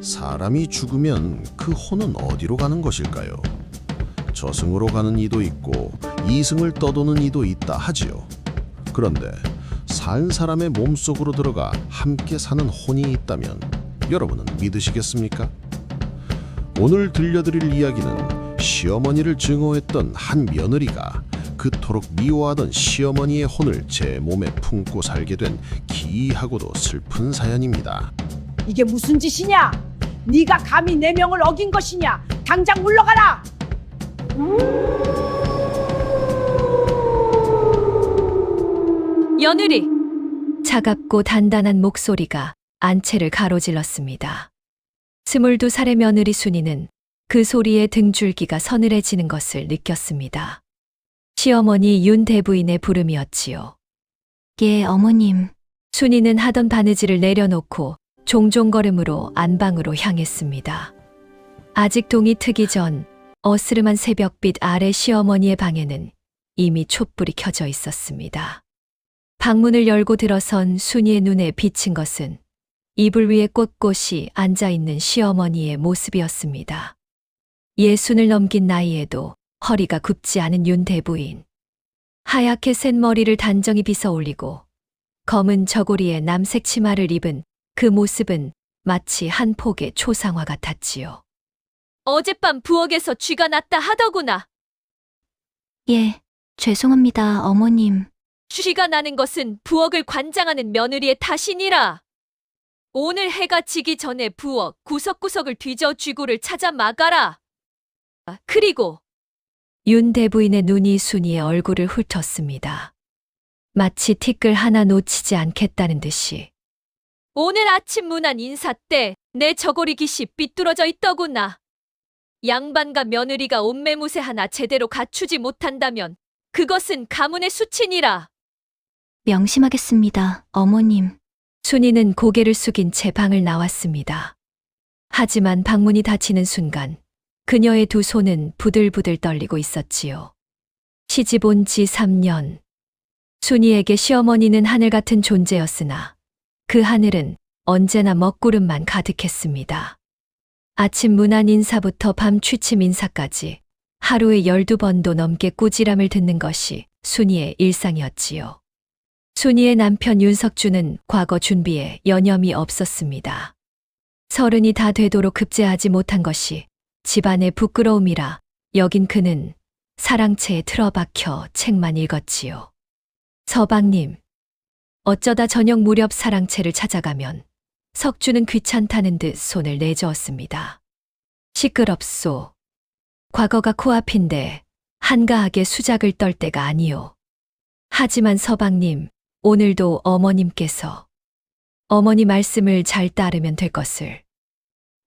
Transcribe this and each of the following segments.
사람이 죽으면 그 혼은 어디로 가는 것일까요? 저승으로 가는 이도 있고 이승을 떠도는 이도 있다 하지요. 그런데 산 사람의 몸속으로 들어가 함께 사는 혼이 있다면 여러분은 믿으시겠습니까? 오늘 들려드릴 이야기는 시어머니를 증오했던 한 며느리가 그토록 미워하던 시어머니의 혼을 제 몸에 품고 살게 된 기이하고도 슬픈 사연입니다. 이게 무슨 짓이냐? 네가 감히 내 명을 어긴 것이냐? 당장 물러가라! 며느리! 차갑고 단단한 목소리가 안채를 가로질렀습니다. 22살의 며느리 순이는 그 소리에 등줄기가 서늘해지는 것을 느꼈습니다. 시어머니 윤 대부인의 부름이었지요. 예, 어머님. 순이는 하던 바느질을 내려놓고 종종걸음으로 안방으로 향했습니다. 아직 동이 트기 전 어스름한 새벽빛 아래 시어머니의 방에는 이미 촛불이 켜져 있었습니다. 방문을 열고 들어선 순이의 눈에 비친 것은 이불 위에 꼿꼿이 앉아있는 시어머니의 모습이었습니다. 60을 넘긴 나이에도 허리가 굽지 않은 윤 대부인. 하얗게 센 머리를 단정히 빗어 올리고 검은 저고리에 남색 치마를 입은 그 모습은 마치 한 폭의 초상화 같았지요. 어젯밤 부엌에서 쥐가 났다 하더구나. 예, 죄송합니다, 어머님. 쥐가 나는 것은 부엌을 관장하는 며느리의 탓이니라. 오늘 해가 지기 전에 부엌 구석구석을 뒤져 쥐구를 찾아 막아라. 그리고 윤 대부인의 눈이 순이의 얼굴을 훑었습니다. 마치 티끌 하나 놓치지 않겠다는 듯이. 오늘 아침 문안 인사 때 내 저고리 깃이 삐뚤어져 있더구나. 양반과 며느리가 옷매무새 하나 제대로 갖추지 못한다면 그것은 가문의 수치니라. 명심하겠습니다, 어머님. 순이는 고개를 숙인 채 방을 나왔습니다. 하지만 방문이 닫히는 순간 그녀의 두 손은 부들부들 떨리고 있었지요. 시집 온 지 3년. 순이에게 시어머니는 하늘 같은 존재였으나 그 하늘은 언제나 먹구름만 가득했습니다. 아침 문안 인사부터 밤 취침 인사까지 하루에 12번도 넘게 꾸지람을 듣는 것이 순이의 일상이었지요. 순이의 남편 윤석주는 과거 준비에 여념이 없었습니다. 30이 다 되도록 급제하지 못한 것이 집안의 부끄러움이라 여긴 그는 사랑채에 틀어박혀 책만 읽었지요. 서방님, 어쩌다 저녁 무렵 사랑채를 찾아가면 석주는 귀찮다는 듯 손을 내저었습니다. 시끄럽소. 과거가 코앞인데 한가하게 수작을 떨 때가 아니오. 하지만 서방님, 오늘도 어머님께서 어머니 말씀을 잘 따르면 될 것을.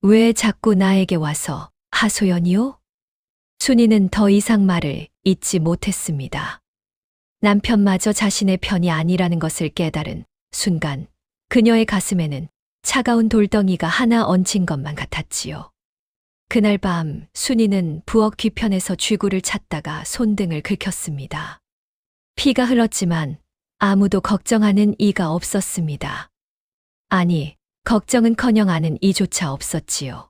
왜 자꾸 나에게 와서 하소연이오? 순이는 더 이상 말을 잇지 못했습니다. 남편마저 자신의 편이 아니라는 것을 깨달은 순간 그녀의 가슴에는 차가운 돌덩이가 하나 얹힌 것만 같았지요. 그날 밤 순이는 부엌 뒤편에서 쥐구를 찾다가 손등을 긁혔습니다. 피가 흘렀지만 아무도 걱정하는 이가 없었습니다. 아니, 걱정은커녕 아는 이조차 없었지요.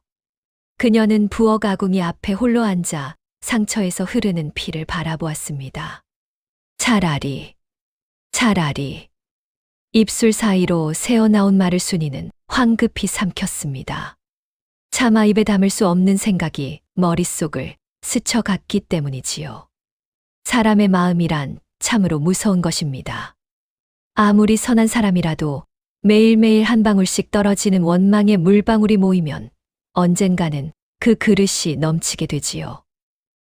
그녀는 부엌 아궁이 앞에 홀로 앉아 상처에서 흐르는 피를 바라보았습니다. 차라리. 입술 사이로 새어나온 말을 순이는 황급히 삼켰습니다. 차마 입에 담을 수 없는 생각이 머릿속을 스쳐갔기 때문이지요. 사람의 마음이란 참으로 무서운 것입니다. 아무리 선한 사람이라도 매일매일 한 방울씩 떨어지는 원망의 물방울이 모이면 언젠가는 그 그릇이 넘치게 되지요.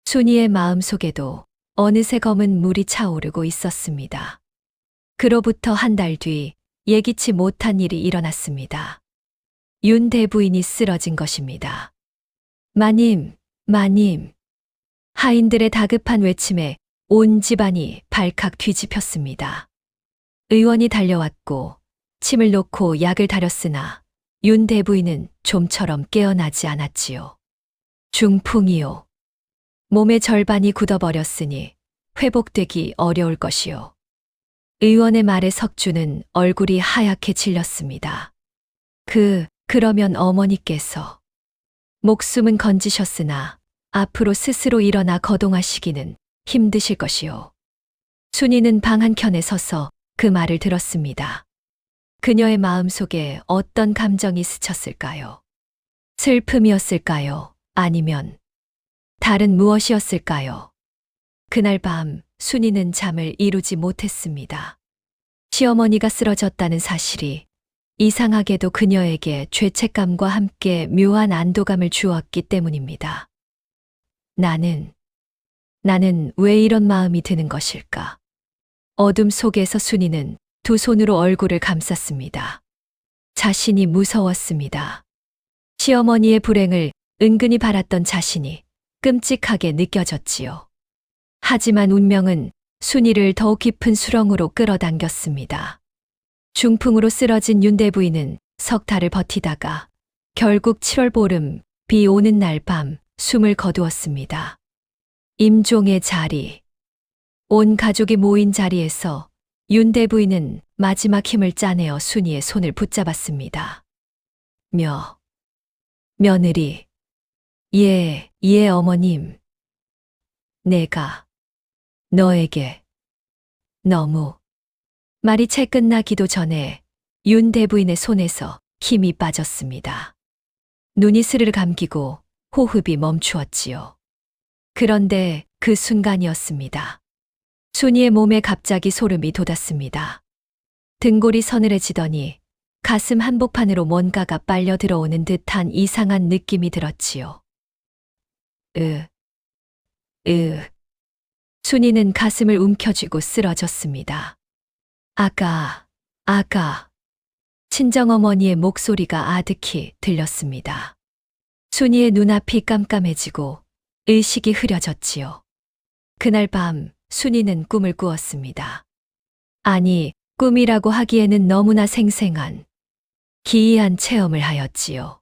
순이의 마음 속에도 어느새 검은 물이 차오르고 있었습니다. 그로부터 한 달 뒤 예기치 못한 일이 일어났습니다. 윤 대부인이 쓰러진 것입니다. 마님. 하인들의 다급한 외침에 온 집안이 발칵 뒤집혔습니다. 의원이 달려왔고 침을 놓고 약을 다렸으나 윤 대부인은 좀처럼 깨어나지 않았지요. 중풍이요. 몸의 절반이 굳어버렸으니 회복되기 어려울 것이요. 의원의 말에 석주는 얼굴이 하얗게 질렸습니다. 그러면 어머니께서 목숨은 건지셨으나 앞으로 스스로 일어나 거동하시기는 힘드실 것이요. 순이는 방 한켠에 서서 그 말을 들었습니다. 그녀의 마음속에 어떤 감정이 스쳤을까요? 슬픔이었을까요? 아니면 다른 무엇이었을까요? 그날 밤 순이는 잠을 이루지 못했습니다. 시어머니가 쓰러졌다는 사실이 이상하게도 그녀에게 죄책감과 함께 묘한 안도감을 주었기 때문입니다. 나는 왜 이런 마음이 드는 것일까? 어둠 속에서 순이는 두 손으로 얼굴을 감쌌습니다. 자신이 무서웠습니다. 시어머니의 불행을 은근히 바랐던 자신이 끔찍하게 느껴졌지요. 하지만 운명은 순이를 더욱 깊은 수렁으로 끌어당겼습니다. 중풍으로 쓰러진 윤대 부인은 석 달을 버티다가 결국 7월 보름 비 오는 날 밤 숨을 거두었습니다. 임종의 자리. 온 가족이 모인 자리에서 윤대 부인은 마지막 힘을 짜내어 순이의 손을 붙잡았습니다. 며느리. 예, 어머님. 내가 너에게 너무. 말이 채 끝나기도 전에 윤대 부인의 손에서 힘이 빠졌습니다. 눈이 스르르 감기고 호흡이 멈추었지요. 그런데 그 순간이었습니다. 순이의 몸에 갑자기 소름이 돋았습니다. 등골이 서늘해지더니 가슴 한복판으로 뭔가가 빨려 들어오는 듯한 이상한 느낌이 들었지요. 순이는 가슴을 움켜쥐고 쓰러졌습니다. 아가. 친정어머니의 목소리가 아득히 들렸습니다. 순이의 눈앞이 깜깜해지고 의식이 흐려졌지요. 그날 밤 순이는 꿈을 꾸었습니다. 아니, 꿈이라고 하기에는 너무나 생생한, 기이한 체험을 하였지요.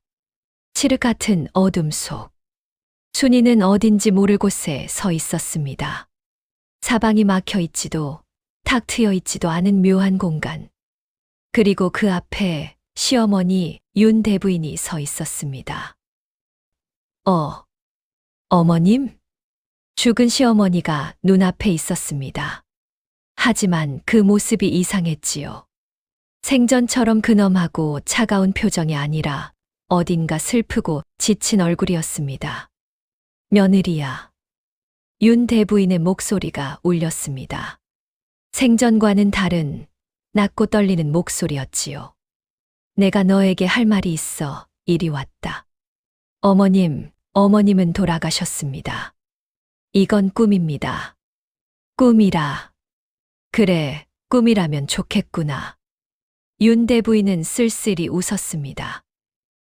칠흑 같은 어둠 속 순이는 어딘지 모를 곳에 서 있었습니다. 사방이 막혀 있지도 탁 트여 있지도 않은 묘한 공간. 그리고 그 앞에 시어머니 윤대 부인이 서 있었습니다. 어머님? 죽은 시어머니가 눈앞에 있었습니다. 하지만 그 모습이 이상했지요. 생전처럼 근엄하고 차가운 표정이 아니라 어딘가 슬프고 지친 얼굴이었습니다. 며느리야. 윤대 부인의 목소리가 울렸습니다. 생전과는 다른 낮고 떨리는 목소리였지요. 내가 너에게 할 말이 있어 이리 왔다. 어머님은 돌아가셨습니다. 이건 꿈입니다. 꿈이라. 그래, 꿈이라면 좋겠구나. 윤대 부인은 쓸쓸히 웃었습니다.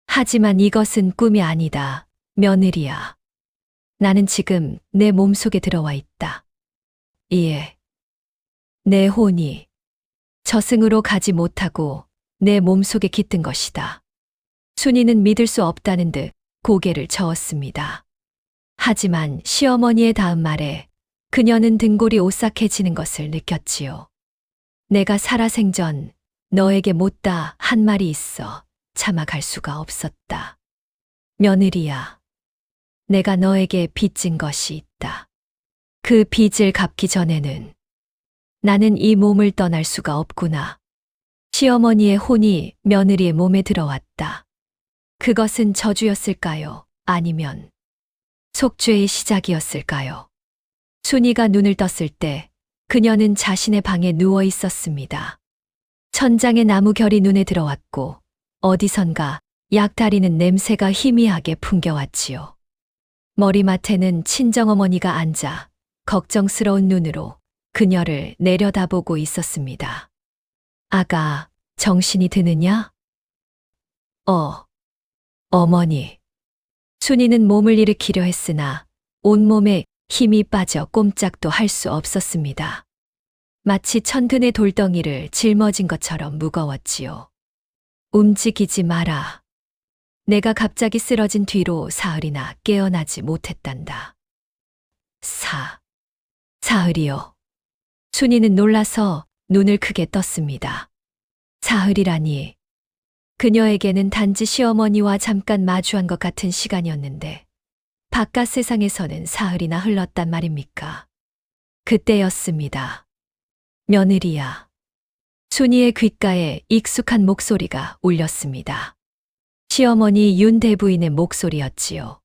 하지만 이것은 꿈이 아니다, 며느리야. 나는 지금 내 몸속에 들어와 있다. 예. 내 혼이 저승으로 가지 못하고 내 몸속에 깃든 것이다. 순이는 믿을 수 없다는 듯 고개를 저었습니다. 하지만 시어머니의 다음 말에 그녀는 등골이 오싹해지는 것을 느꼈지요. 내가 살아생전 너에게 못다 한 말이 있어 차마 갈 수가 없었다. 며느리야, 내가 너에게 빚진 것이 있다. 그 빚을 갚기 전에는 나는 이 몸을 떠날 수가 없구나. 시어머니의 혼이 며느리의 몸에 들어왔다. 그것은 저주였을까요? 아니면 속죄의 시작이었을까요? 순이가 눈을 떴을 때 그녀는 자신의 방에 누워 있었습니다. 천장의 나무 결이 눈에 들어왔고 어디선가 약달이는 냄새가 희미하게 풍겨왔지요. 머리맡에는 친정어머니가 앉아 걱정스러운 눈으로 그녀를 내려다보고 있었습니다. 아가, 정신이 드느냐? 어머니. 순이는 몸을 일으키려 했으나 온몸에 힘이 빠져 꼼짝도 할 수 없었습니다. 마치 천근의 돌덩이를 짊어진 것처럼 무거웠지요. 움직이지 마라. 내가 갑자기 쓰러진 뒤로 사흘이나 깨어나지 못했단다. 사흘이요. 순이는 놀라서 눈을 크게 떴습니다. 사흘이라니. 그녀에게는 단지 시어머니와 잠깐 마주한 것 같은 시간이었는데 바깥 세상에서는 사흘이나 흘렀단 말입니까? 그때였습니다. 며느리야. 순이의 귓가에 익숙한 목소리가 울렸습니다. 시어머니 윤대 부인의 목소리였지요.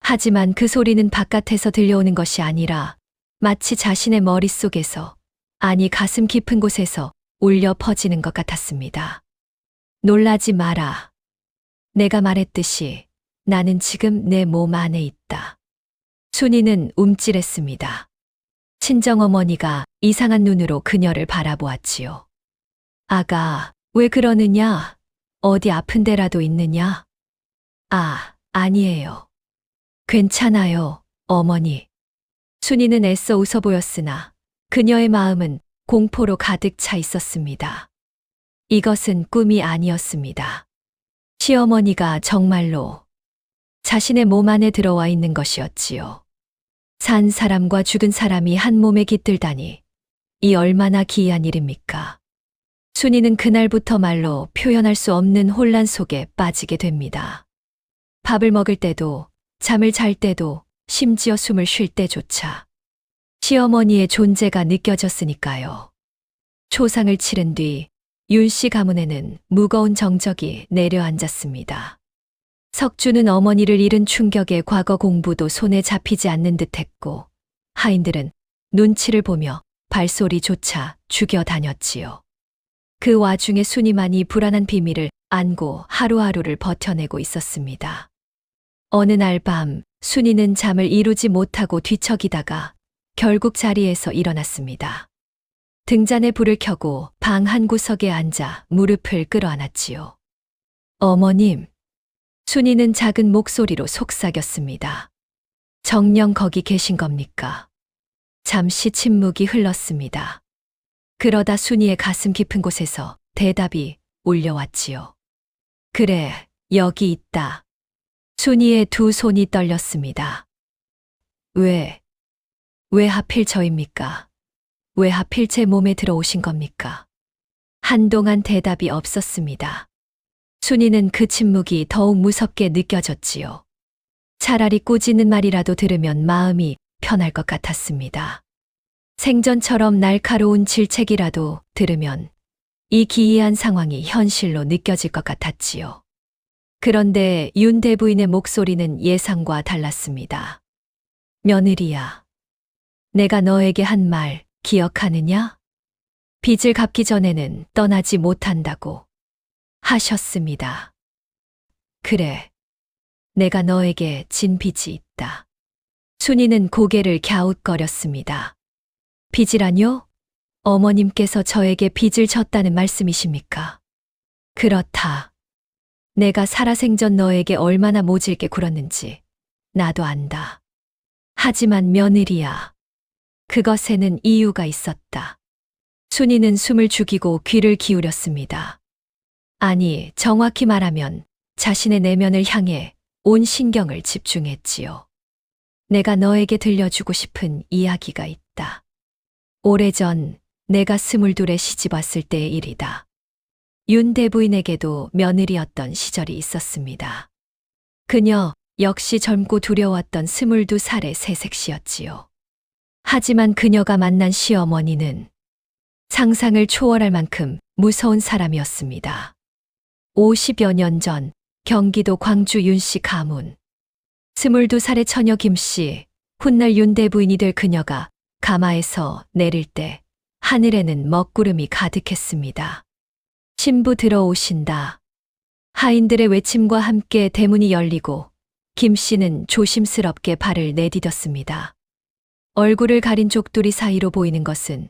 하지만 그 소리는 바깥에서 들려오는 것이 아니라 마치 자신의 머릿속에서, 아니 가슴 깊은 곳에서 울려 퍼지는 것 같았습니다. 놀라지 마라. 내가 말했듯이 나는 지금 내 몸 안에 있다. 순이는 움찔했습니다. 친정어머니가 이상한 눈으로 그녀를 바라보았지요. 아가, 왜 그러느냐? 어디 아픈 데라도 있느냐? 아, 아니에요. 괜찮아요, 어머니. 순이는 애써 웃어 보였으나 그녀의 마음은 공포로 가득 차 있었습니다. 이것은 꿈이 아니었습니다. 시어머니가 정말로 자신의 몸 안에 들어와 있는 것이었지요. 산 사람과 죽은 사람이 한 몸에 깃들다니, 이 얼마나 기이한 일입니까? 순이는 그날부터 말로 표현할 수 없는 혼란 속에 빠지게 됩니다. 밥을 먹을 때도, 잠을 잘 때도, 심지어 숨을 쉴 때조차 시어머니의 존재가 느껴졌으니까요. 초상을 치른 뒤 윤 씨 가문에는 무거운 정적이 내려앉았습니다. 석주는 어머니를 잃은 충격에 과거 공부도 손에 잡히지 않는 듯했고, 하인들은 눈치를 보며 발소리조차 죽여 다녔지요. 그 와중에 순이만이 불안한 비밀을 안고 하루하루를 버텨내고 있었습니다. 어느 날 밤 순이는 잠을 이루지 못하고 뒤척이다가 결국 자리에서 일어났습니다. 등잔에 불을 켜고 방 한 구석에 앉아 무릎을 끌어안았지요. 어머님. 순이는 작은 목소리로 속삭였습니다. 정녕 거기 계신 겁니까? 잠시 침묵이 흘렀습니다. 그러다 순이의 가슴 깊은 곳에서 대답이 울려왔지요. 그래, 여기 있다. 순이의 두 손이 떨렸습니다. 왜 하필 저입니까? 왜 하필 제 몸에 들어오신 겁니까? 한동안 대답이 없었습니다. 순이는 그 침묵이 더욱 무섭게 느껴졌지요. 차라리 꾸짖는 말이라도 들으면 마음이 편할 것 같았습니다. 생전처럼 날카로운 질책이라도 들으면 이 기이한 상황이 현실로 느껴질 것 같았지요. 그런데 윤 대부인의 목소리는 예상과 달랐습니다. 며느리야, 내가 너에게 한 말 기억하느냐? 빚을 갚기 전에는 떠나지 못한다고 하셨습니다. 그래, 내가 너에게 진 빚이 있다. 순이는 고개를 갸웃거렸습니다. 빚이라뇨? 어머님께서 저에게 빚을 졌다는 말씀이십니까? 그렇다. 내가 살아생전 너에게 얼마나 모질게 굴었는지 나도 안다. 하지만 며느리야, 그것에는 이유가 있었다. 순이는 숨을 죽이고 귀를 기울였습니다. 아니, 정확히 말하면 자신의 내면을 향해 온 신경을 집중했지요. 내가 너에게 들려주고 싶은 이야기가 있다. 오래전 내가 22에 시집왔을 때의 일이다. 윤 대부인에게도 며느리였던 시절이 있었습니다. 그녀 역시 젊고 두려웠던 22살의 새색시였지요. 하지만 그녀가 만난 시어머니는 상상을 초월할 만큼 무서운 사람이었습니다. 50여 년 전 경기도 광주 윤씨 가문. 22살의 처녀 김씨, 훗날 윤 대부인이 될 그녀가 가마에서 내릴 때 하늘에는 먹구름이 가득했습니다. 신부 들어오신다. 하인들의 외침과 함께 대문이 열리고 김씨는 조심스럽게 발을 내디뎠습니다. 얼굴을 가린 족두리 사이로 보이는 것은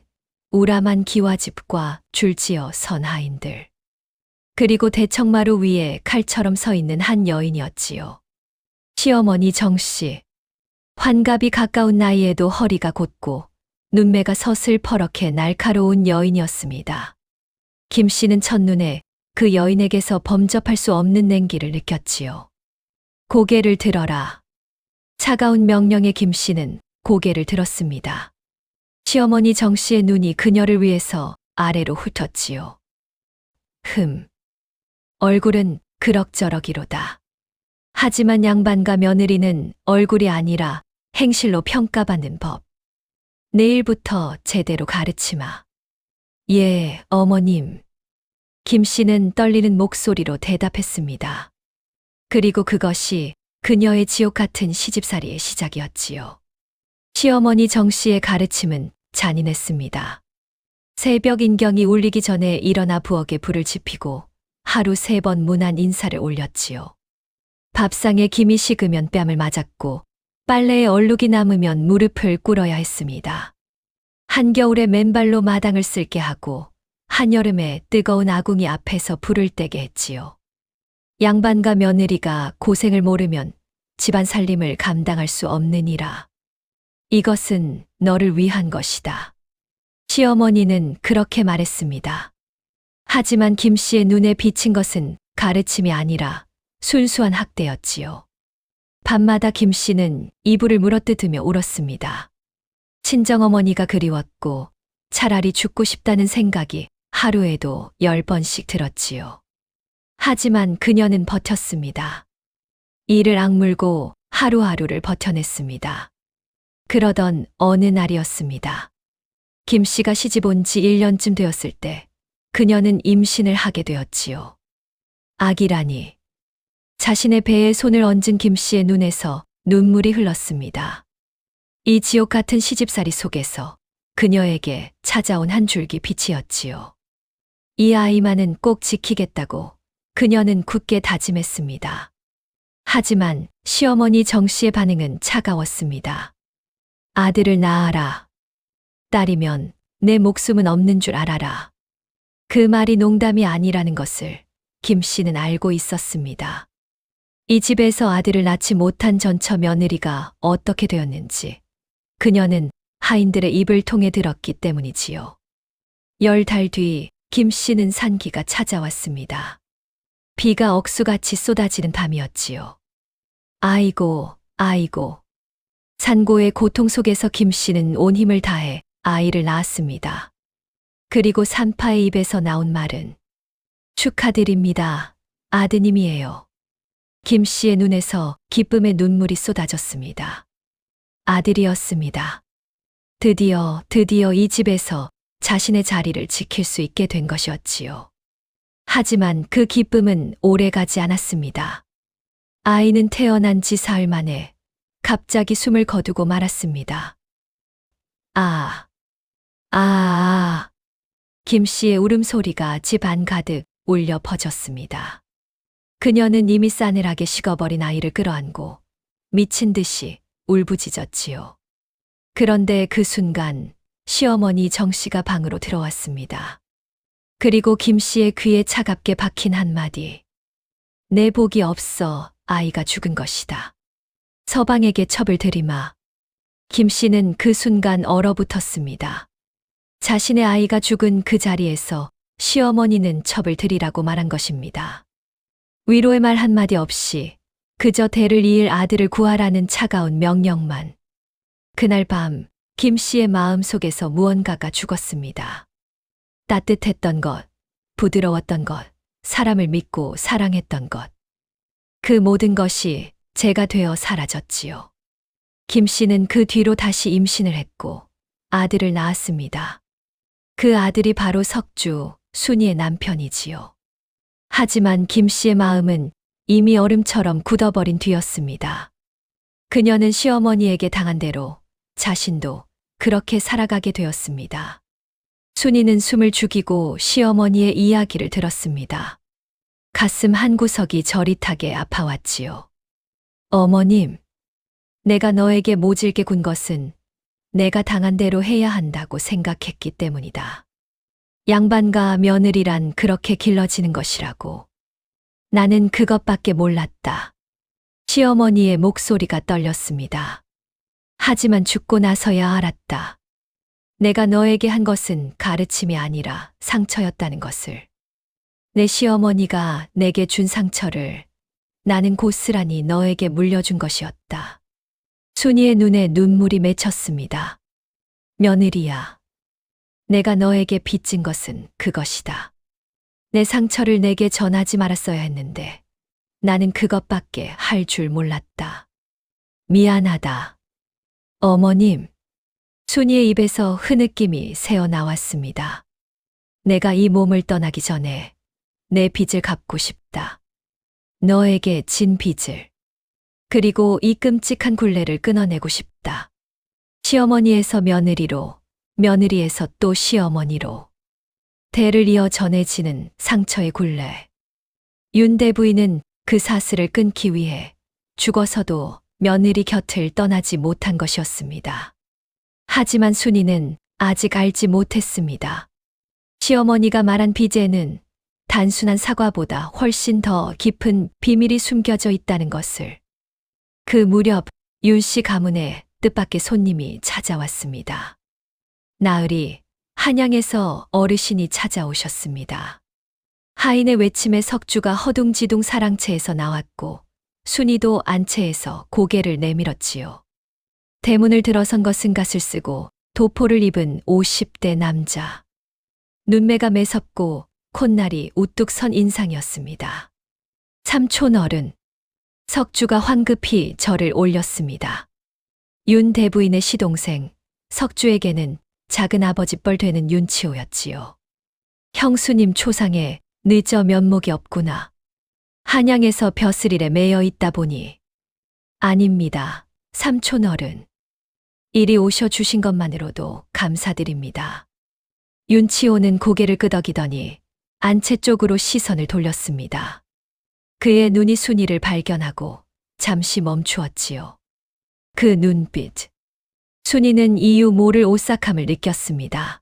우람한 기와집과 줄지어 선 하인들. 그리고 대청마루 위에 칼처럼 서 있는 한 여인이었지요. 시어머니 정씨. 환갑이 가까운 나이에도 허리가 곧고 눈매가 서슬퍼렇게 날카로운 여인이었습니다. 김씨는 첫눈에 그 여인에게서 범접할 수 없는 냉기를 느꼈지요. 고개를 들어라. 차가운 명령의 김씨는 고개를 들었습니다. 시어머니 정씨의 눈이 그녀를 위해서 아래로 훑었지요. 얼굴은 그럭저럭이로다. 하지만 양반과 며느리는 얼굴이 아니라 행실로 평가받는 법. 내일부터 제대로 가르치마. 예, 어머님. 김 씨는 떨리는 목소리로 대답했습니다. 그리고 그것이 그녀의 지옥 같은 시집살이의 시작이었지요. 시어머니 정 씨의 가르침은 잔인했습니다. 새벽 인경이 울리기 전에 일어나 부엌에 불을 지피고 하루 3번 문안 인사를 올렸지요. 밥상에 김이 식으면 뺨을 맞았고 빨래에 얼룩이 남으면 무릎을 꿇어야 했습니다. 한겨울에 맨발로 마당을 쓸게 하고 한여름에 뜨거운 아궁이 앞에서 불을 떼게 했지요. 양반과 며느리가 고생을 모르면 집안 살림을 감당할 수 없느니라. 이것은 너를 위한 것이다. 시어머니는 그렇게 말했습니다. 하지만 김 씨의 눈에 비친 것은 가르침이 아니라 순수한 학대였지요. 밤마다 김 씨는 이불을 물어뜯으며 울었습니다. 친정어머니가 그리웠고 차라리 죽고 싶다는 생각이 하루에도 10번씩 들었지요. 하지만 그녀는 버텼습니다. 이를 악물고 하루하루를 버텨냈습니다. 그러던 어느 날이었습니다. 김 씨가 시집 온 지 1년쯤 되었을 때 그녀는 임신을 하게 되었지요. 아기라니. 자신의 배에 손을 얹은 김 씨의 눈에서 눈물이 흘렀습니다. 이 지옥 같은 시집살이 속에서 그녀에게 찾아온 한 줄기 빛이었지요. 이 아이만은 꼭 지키겠다고 그녀는 굳게 다짐했습니다. 하지만 시어머니 정 씨의 반응은 차가웠습니다. 아들을 낳아라. 딸이면 내 목숨은 없는 줄 알아라. 그 말이 농담이 아니라는 것을 김 씨는 알고 있었습니다. 이 집에서 아들을 낳지 못한 전처 며느리가 어떻게 되었는지 그녀는 하인들의 입을 통해 들었기 때문이지요. 10달 뒤 김 씨는 산기가 찾아왔습니다. 비가 억수같이 쏟아지는 밤이었지요. 아이고, 아이고. 산고의 고통 속에서 김 씨는 온 힘을 다해 아이를 낳았습니다. 그리고 산파의 입에서 나온 말은 축하드립니다. 아드님이에요. 김 씨의 눈에서 기쁨의 눈물이 쏟아졌습니다. 아들이었습니다. 드디어 이 집에서 자신의 자리를 지킬 수 있게 된 것이었지요. 하지만 그 기쁨은 오래가지 않았습니다. 아이는 태어난 지 사흘 만에 갑자기 숨을 거두고 말았습니다. 김 씨의 울음소리가 집 안 가득 울려 퍼졌습니다. 그녀는 이미 싸늘하게 식어버린 아이를 끌어안고 미친 듯이 울부짖었지요. 그런데 그 순간 시어머니 정 씨가 방으로 들어왔습니다. 그리고 김 씨의 귀에 차갑게 박힌 한마디. 내 복이 없어 아이가 죽은 것이다. 서방에게 첩을 들이마. 김 씨는 그 순간 얼어붙었습니다. 자신의 아이가 죽은 그 자리에서 시어머니는 첩을 들이라고 말한 것입니다. 위로의 말 한마디 없이 그저 대를 이을 아들을 구하라는 차가운 명령만. 그날 밤 김 씨의 마음 속에서 무언가가 죽었습니다. 따뜻했던 것, 부드러웠던 것, 사람을 믿고 사랑했던 것. 그 모든 것이 재가 되어 사라졌지요. 김 씨는 그 뒤로 다시 임신을 했고 아들을 낳았습니다. 그 아들이 바로 석주, 순이의 남편이지요. 하지만 김 씨의 마음은 이미 얼음처럼 굳어버린 뒤였습니다. 그녀는 시어머니에게 당한 대로 자신도 그렇게 살아가게 되었습니다. 순이는 숨을 죽이고 시어머니의 이야기를 들었습니다. 가슴 한구석이 저릿하게 아파왔지요. 어머님, 내가 너에게 모질게 군 것은 내가 당한 대로 해야 한다고 생각했기 때문이다. 양반과 며느리란 그렇게 길러지는 것이라고. 나는 그것밖에 몰랐다. 시어머니의 목소리가 떨렸습니다. 하지만 죽고 나서야 알았다. 내가 너에게 한 것은 가르침이 아니라 상처였다는 것을. 내 시어머니가 내게 준 상처를 나는 고스란히 너에게 물려준 것이었다. 순이의 눈에 눈물이 맺혔습니다. 며느리야, 내가 너에게 빚진 것은 그것이다. 내 상처를 내게 전하지 말았어야 했는데 나는 그것밖에 할 줄 몰랐다. 미안하다. 어머님. 순이의 입에서 흐느낌이 새어 나왔습니다. 내가 이 몸을 떠나기 전에 내 빚을 갚고 싶다. 너에게 진 빚을. 그리고 이 끔찍한 굴레를 끊어내고 싶다. 시어머니에서 며느리로, 며느리에서 또 시어머니로. 대를 이어 전해지는 상처의 굴레. 윤대 부인은 그 사슬을 끊기 위해 죽어서도 며느리 곁을 떠나지 못한 것이었습니다. 하지만 순이는 아직 알지 못했습니다. 시어머니가 말한 빚에는 단순한 사과보다 훨씬 더 깊은 비밀이 숨겨져 있다는 것을. 그 무렵 윤 씨 가문에 뜻밖의 손님이 찾아왔습니다. 나으리, 한양에서 어르신이 찾아오셨습니다. 하인의 외침에 석주가 허둥지둥 사랑채에서 나왔고 순이도 안채에서 고개를 내밀었지요. 대문을 들어선 것은 갓을 쓰고 도포를 입은 50대 남자. 눈매가 매섭고 콧날이 우뚝 선 인상이었습니다. 삼촌 어른. 석주가 황급히 절을 올렸습니다. 윤 대부인의 시동생 석주에게는 작은 아버지뻘 되는 윤치호였지요. 형수님 초상에 늦어 면목이 없구나. 한양에서 벼슬일에 매여 있다 보니. 아닙니다. 삼촌 어른. 이리 오셔 주신 것만으로도 감사드립니다. 윤치호는 고개를 끄덕이더니 안채 쪽으로 시선을 돌렸습니다. 그의 눈이 순이를 발견하고 잠시 멈추었지요. 그 눈빛. 순이는 이유 모를 오싹함을 느꼈습니다.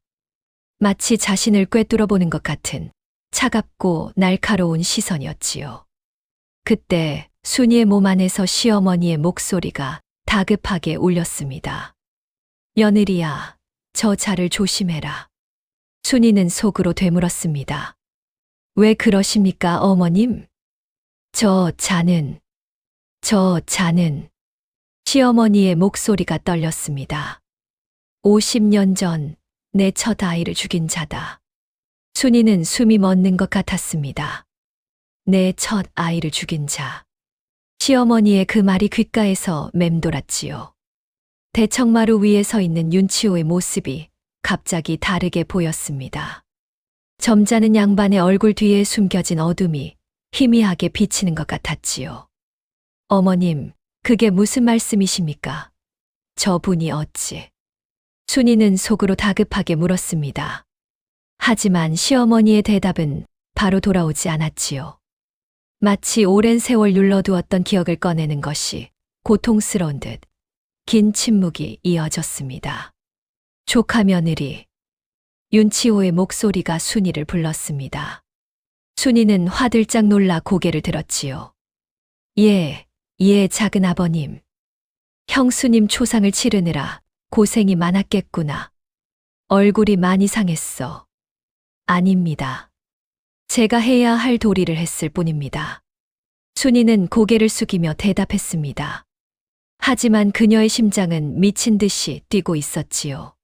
마치 자신을 꿰뚫어 보는 것 같은 차갑고 날카로운 시선이었지요. 그때 순이의 몸 안에서 시어머니의 목소리가 다급하게 울렸습니다. 며느리야, 저 자를 조심해라. 순이는 속으로 되물었습니다. 왜 그러십니까, 어머님? 저 자는. 시어머니의 목소리가 떨렸습니다. 50년 전 내 첫 아이를 죽인 자다. 순이는 숨이 멎는 것 같았습니다. 내 첫 아이를 죽인 자. 시어머니의 그 말이 귓가에서 맴돌았지요. 대청마루 위에 서 있는 윤치호의 모습이 갑자기 다르게 보였습니다. 점잖은 양반의 얼굴 뒤에 숨겨진 어둠이 희미하게 비치는 것 같았지요. 어머님, 그게 무슨 말씀이십니까? 저분이 어찌? 순이는 속으로 다급하게 물었습니다. 하지만 시어머니의 대답은 바로 돌아오지 않았지요. 마치 오랜 세월 눌러두었던 기억을 꺼내는 것이 고통스러운 듯 긴 침묵이 이어졌습니다. 조카 며느리. 윤치호의 목소리가 순이를 불렀습니다. 순이는 화들짝 놀라 고개를 들었지요. 예, 작은 아버님. 형수님 초상을 치르느라 고생이 많았겠구나. 얼굴이 많이 상했어. 아닙니다. 제가 해야 할 도리를 했을 뿐입니다. 순이는 고개를 숙이며 대답했습니다. 하지만 그녀의 심장은 미친 듯이 뛰고 있었지요.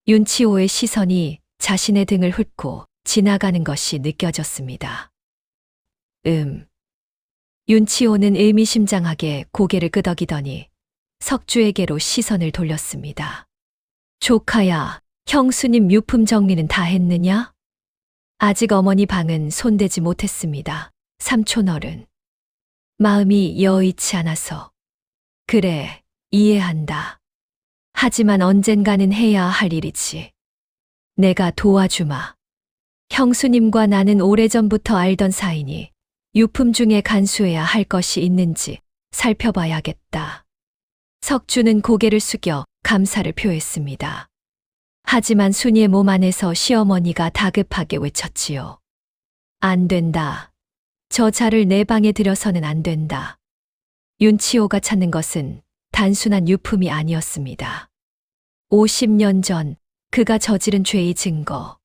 윤치호의 시선이 자신의 등을 훑고 지나가는 것이 느껴졌습니다. 윤치호는 의미심장하게 고개를 끄덕이더니 석주에게로 시선을 돌렸습니다. 조카야, 형수님 유품 정리는 다 했느냐? 아직 어머니 방은 손대지 못했습니다. 삼촌 어른. 마음이 여의치 않아서. 그래, 이해한다. 하지만 언젠가는 해야 할 일이지. 내가 도와주마. 형수님과 나는 오래전부터 알던 사이니 유품 중에 간수해야 할 것이 있는지 살펴봐야겠다. 석주는 고개를 숙여 감사를 표했습니다. 하지만 순이의 몸 안에서 시어머니가 다급하게 외쳤지요. 안 된다. 저 자를 내 방에 들여서는 안 된다. 윤치호가 찾는 것은 단순한 유품이 아니었습니다. 50년 전 그가 저지른 죄의 증거.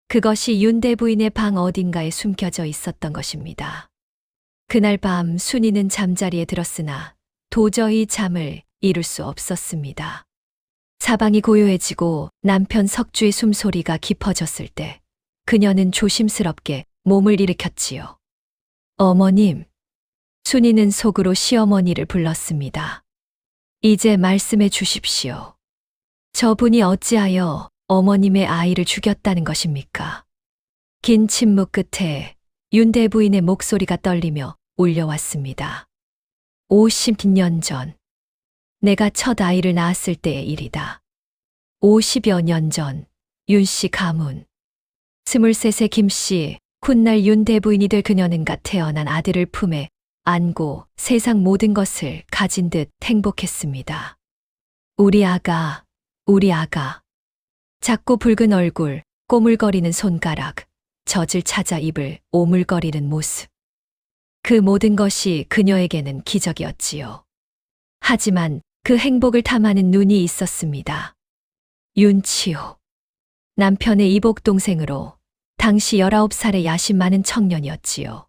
그것이 윤대 부인의 방 어딘가에 숨겨져 있었던 것입니다. 그날 밤 순이는 잠자리에 들었으나 도저히 잠을 이룰 수 없었습니다. 사방이 고요해지고 남편 석주의 숨소리가 깊어졌을 때 그녀는 조심스럽게 몸을 일으켰지요. 어머님. 순이는 속으로 시어머니를 불렀습니다. 이제 말씀해 주십시오. 저분이 어찌하여 어머님의 아이를 죽였다는 것입니까? 긴 침묵 끝에 윤대 부인의 목소리가 떨리며 울려왔습니다. 50년 전, 내가 첫 아이를 낳았을 때의 일이다. 50여 년 전, 윤씨 가문. 23세 김씨, 훗날 윤대 부인이 될 그녀는가 태어난 아들을 품에 안고 세상 모든 것을 가진 듯 행복했습니다. 우리 아가. 작고 붉은 얼굴, 꼬물거리는 손가락, 젖을 찾아 입을 오물거리는 모습. 그 모든 것이 그녀에게는 기적이었지요. 하지만 그 행복을 탐하는 눈이 있었습니다. 윤치호. 남편의 이복 동생으로 당시 19살의 야심 많은 청년이었지요.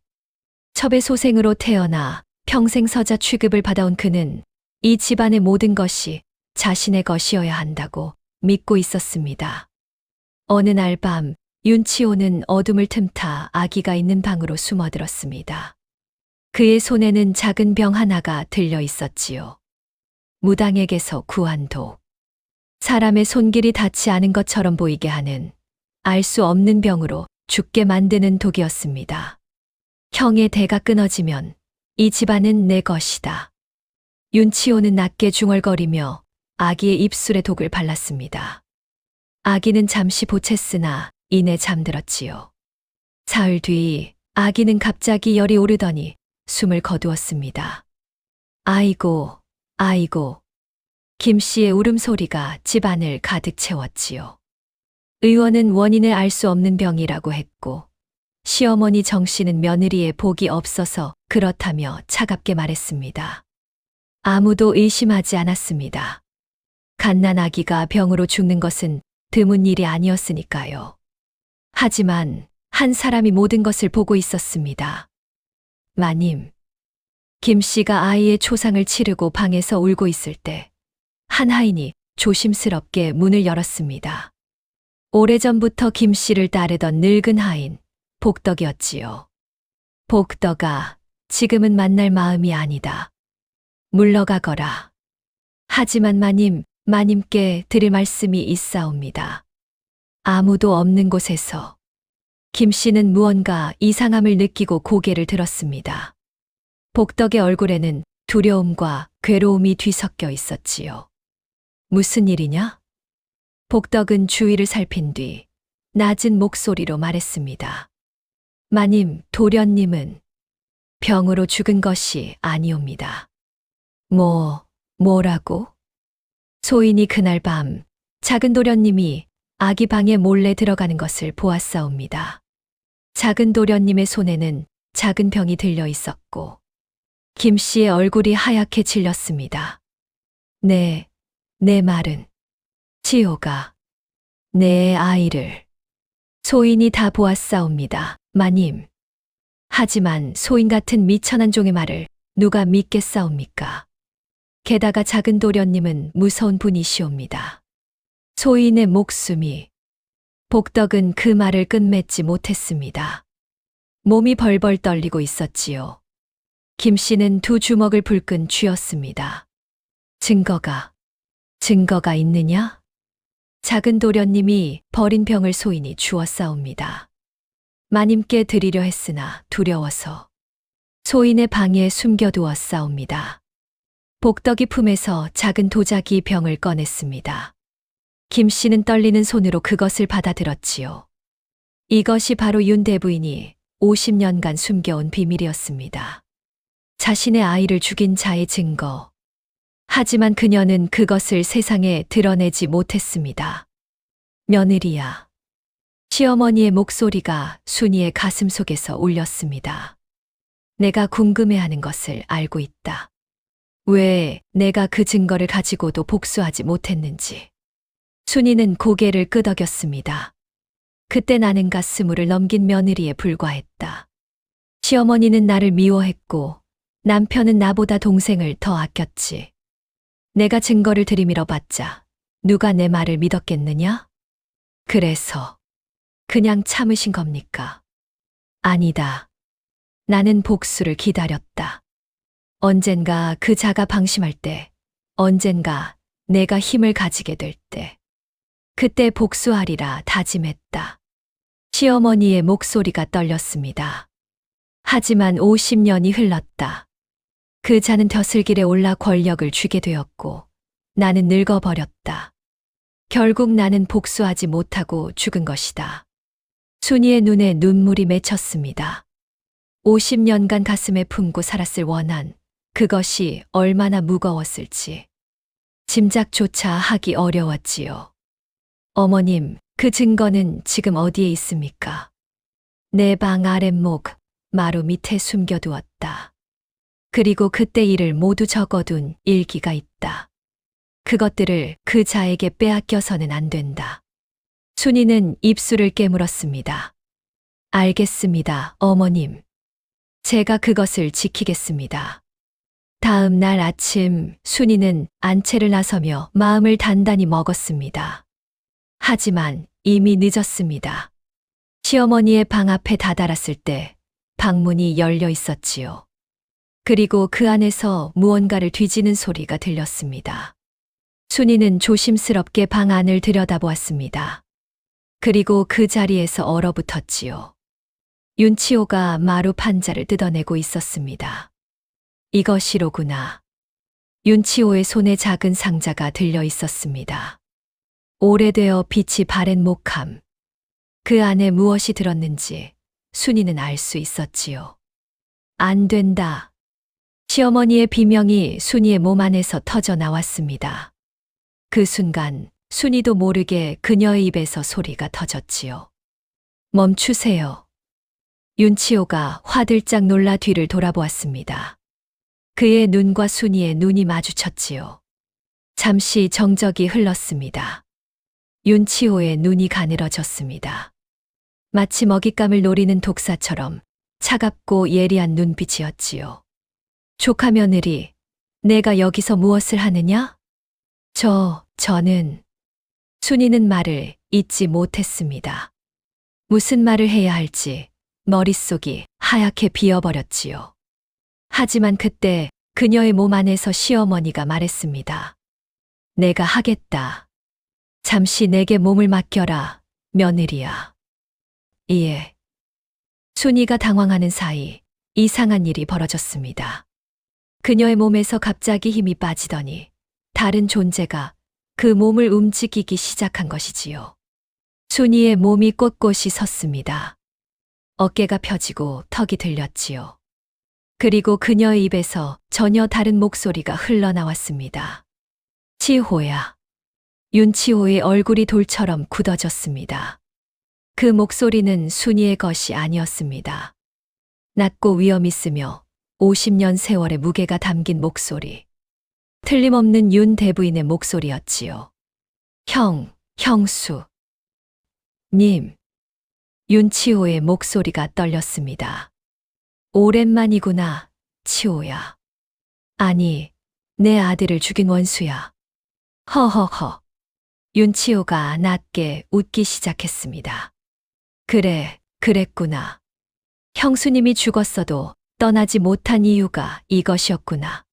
첩의 소생으로 태어나 평생 서자 취급을 받아온 그는 이 집안의 모든 것이 자신의 것이어야 한다고 믿고 있었습니다. 어느 날 밤 윤치호는 어둠을 틈타 아기가 있는 방으로 숨어들었습니다. 그의 손에는 작은 병 하나가 들려 있었지요. 무당에게서 구한 독. 사람의 손길이 닿지 않은 것처럼 보이게 하는 알 수 없는 병으로 죽게 만드는 독이었습니다. 형의 대가 끊어지면 이 집안은 내 것이다. 윤치호는 낮게 중얼거리며 아기의 입술에 독을 발랐습니다. 아기는 잠시 보챘으나 이내 잠들었지요. 사흘 뒤 아기는 갑자기 열이 오르더니 숨을 거두었습니다. 아이고. 김씨의 울음소리가 집안을 가득 채웠지요. 의원은 원인을 알 수 없는 병이라고 했고 시어머니 정씨는 며느리의 복이 없어서 그렇다며 차갑게 말했습니다. 아무도 의심하지 않았습니다. 갓난아기가 병으로 죽는 것은 드문 일이 아니었으니까요. 하지만 한 사람이 모든 것을 보고 있었습니다. 마님. 김씨가 아이의 초상을 치르고 방에서 울고 있을 때 한 하인이 조심스럽게 문을 열었습니다. 오래전부터 김씨를 따르던 늙은 하인, 복덕이었지요. 복덕아, 지금은 만날 마음이 아니다. 물러가거라. 하지만 마님께 드릴 말씀이 있사옵니다. 아무도 없는 곳에서 김씨는 무언가 이상함을 느끼고 고개를 들었습니다. 복덕의 얼굴에는 두려움과 괴로움이 뒤섞여 있었지요. 무슨 일이냐? 복덕은 주위를 살핀 뒤 낮은 목소리로 말했습니다. 마님, 도련님은 병으로 죽은 것이 아니옵니다. 뭐라고? 소인이 그날 밤 작은 도련님이 아기 방에 몰래 들어가는 것을 보았사옵니다. 작은 도련님의 손에는 작은 병이 들려 있었고 김씨의 얼굴이 하얗게 질렸습니다. 내 말은 치호가 내 아이를. 소인이 다 보았사옵니다, 마님. 하지만 소인 같은 미천한 종의 말을 누가 믿겠사옵니까? 게다가 작은 도련님은 무서운 분이시옵니다. 소인의 목숨이. 복덕은 그 말을 끝맺지 못했습니다. 몸이 벌벌 떨리고 있었지요. 김씨는 두 주먹을 불끈 쥐었습니다. 증거가 있느냐? 작은 도련님이 버린 병을 소인이 주었사옵니다. 마님께 드리려 했으나 두려워서 소인의 방에 숨겨두었사옵니다. 복덕이 품에서 작은 도자기 병을 꺼냈습니다. 김씨는 떨리는 손으로 그것을 받아들었지요. 이것이 바로 윤대 부인이 50년간 숨겨온 비밀이었습니다. 자신의 아이를 죽인 자의 증거. 하지만 그녀는 그것을 세상에 드러내지 못했습니다. 며느리야. 시어머니의 목소리가 순이의 가슴 속에서 울렸습니다. 내가 궁금해하는 것을 알고 있다. 왜 내가 그 증거를 가지고도 복수하지 못했는지. 순이는 고개를 끄덕였습니다. 그때 나는 가스물을 넘긴 며느리에 불과했다. 시어머니는 나를 미워했고 남편은 나보다 동생을 더 아꼈지. 내가 증거를 들이밀어 봤자 누가 내 말을 믿었겠느냐? 그래서 그냥 참으신 겁니까? 아니다. 나는 복수를 기다렸다. 언젠가 그 자가 방심할 때, 언젠가 내가 힘을 가지게 될 때, 그때 복수하리라 다짐했다. 시어머니의 목소리가 떨렸습니다. 하지만 50년이 흘렀다. 그 자는 벼슬길에 올라 권력을 쥐게 되었고, 나는 늙어버렸다. 결국 나는 복수하지 못하고 죽은 것이다. 순이의 눈에 눈물이 맺혔습니다. 50년간 가슴에 품고 살았을 원한, 그것이 얼마나 무거웠을지 짐작조차 하기 어려웠지요. 어머님, 그 증거는 지금 어디에 있습니까? 내 방 아랫목 마루 밑에 숨겨두었다. 그리고 그때 일을 모두 적어둔 일기가 있다. 그것들을 그 자에게 빼앗겨서는 안 된다. 순이는 입술을 깨물었습니다. 알겠습니다, 어머님. 제가 그것을 지키겠습니다. 다음 날 아침 순이는 안채를 나서며 마음을 단단히 먹었습니다. 하지만 이미 늦었습니다. 시어머니의 방 앞에 다다랐을 때 방문이 열려 있었지요. 그리고 그 안에서 무언가를 뒤지는 소리가 들렸습니다. 순이는 조심스럽게 방 안을 들여다보았습니다. 그리고 그 자리에서 얼어붙었지요. 윤치호가 마루 판자를 뜯어내고 있었습니다. 이것이로구나. 윤치호의 손에 작은 상자가 들려 있었습니다. 오래되어 빛이 바랜 목함. 그 안에 무엇이 들었는지 순이는 알 수 있었지요. 안 된다. 시어머니의 비명이 순이의 몸 안에서 터져 나왔습니다. 그 순간 순이도 모르게 그녀의 입에서 소리가 터졌지요. 멈추세요. 윤치호가 화들짝 놀라 뒤를 돌아보았습니다. 그의 눈과 순이의 눈이 마주쳤지요. 잠시 정적이 흘렀습니다. 윤치호의 눈이 가늘어졌습니다. 마치 먹잇감을 노리는 독사처럼 차갑고 예리한 눈빛이었지요. 조카 며느리, 내가 여기서 무엇을 하느냐? 저는 순이는 말을 잇지 못했습니다. 무슨 말을 해야 할지 머릿속이 하얗게 비어버렸지요. 하지만 그때 그녀의 몸 안에서 시어머니가 말했습니다. 내가 하겠다. 잠시 내게 몸을 맡겨라, 며느리야. 예. 순이가 당황하는 사이 이상한 일이 벌어졌습니다. 그녀의 몸에서 갑자기 힘이 빠지더니 다른 존재가 그 몸을 움직이기 시작한 것이지요. 순이의 몸이 꼿꼿이 섰습니다. 어깨가 펴지고 턱이 들렸지요. 그리고 그녀의 입에서 전혀 다른 목소리가 흘러나왔습니다. 치호야. 윤치호의 얼굴이 돌처럼 굳어졌습니다. 그 목소리는 순이의 것이 아니었습니다. 낮고 위험 있으며 50년 세월의 무게가 담긴 목소리. 틀림없는 윤 대부인의 목소리였지요. 형수. 님. 윤치호의 목소리가 떨렸습니다. 오랜만이구나, 치호야. 아니, 내 아들을 죽인 원수야. 허허허. 윤치호가 낮게 웃기 시작했습니다. 그랬구나. 형수님이 죽었어도 떠나지 못한 이유가 이것이었구나.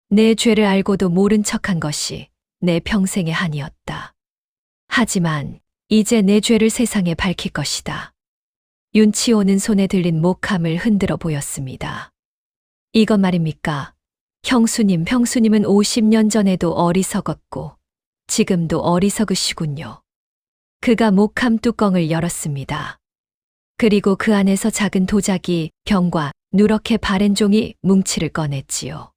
내 죄를 알고도 모른 척한 것이 내 평생의 한이었다. 하지만 이제 내 죄를 세상에 밝힐 것이다. 윤치호는 손에 들린 목함을 흔들어 보였습니다. 이것 말입니까? 형수님은 50년 전에도 어리석었고 지금도 어리석으시군요. 그가 목함 뚜껑을 열었습니다. 그리고 그 안에서 작은 도자기, 병과 누렇게 바랜 종이 뭉치를 꺼냈지요.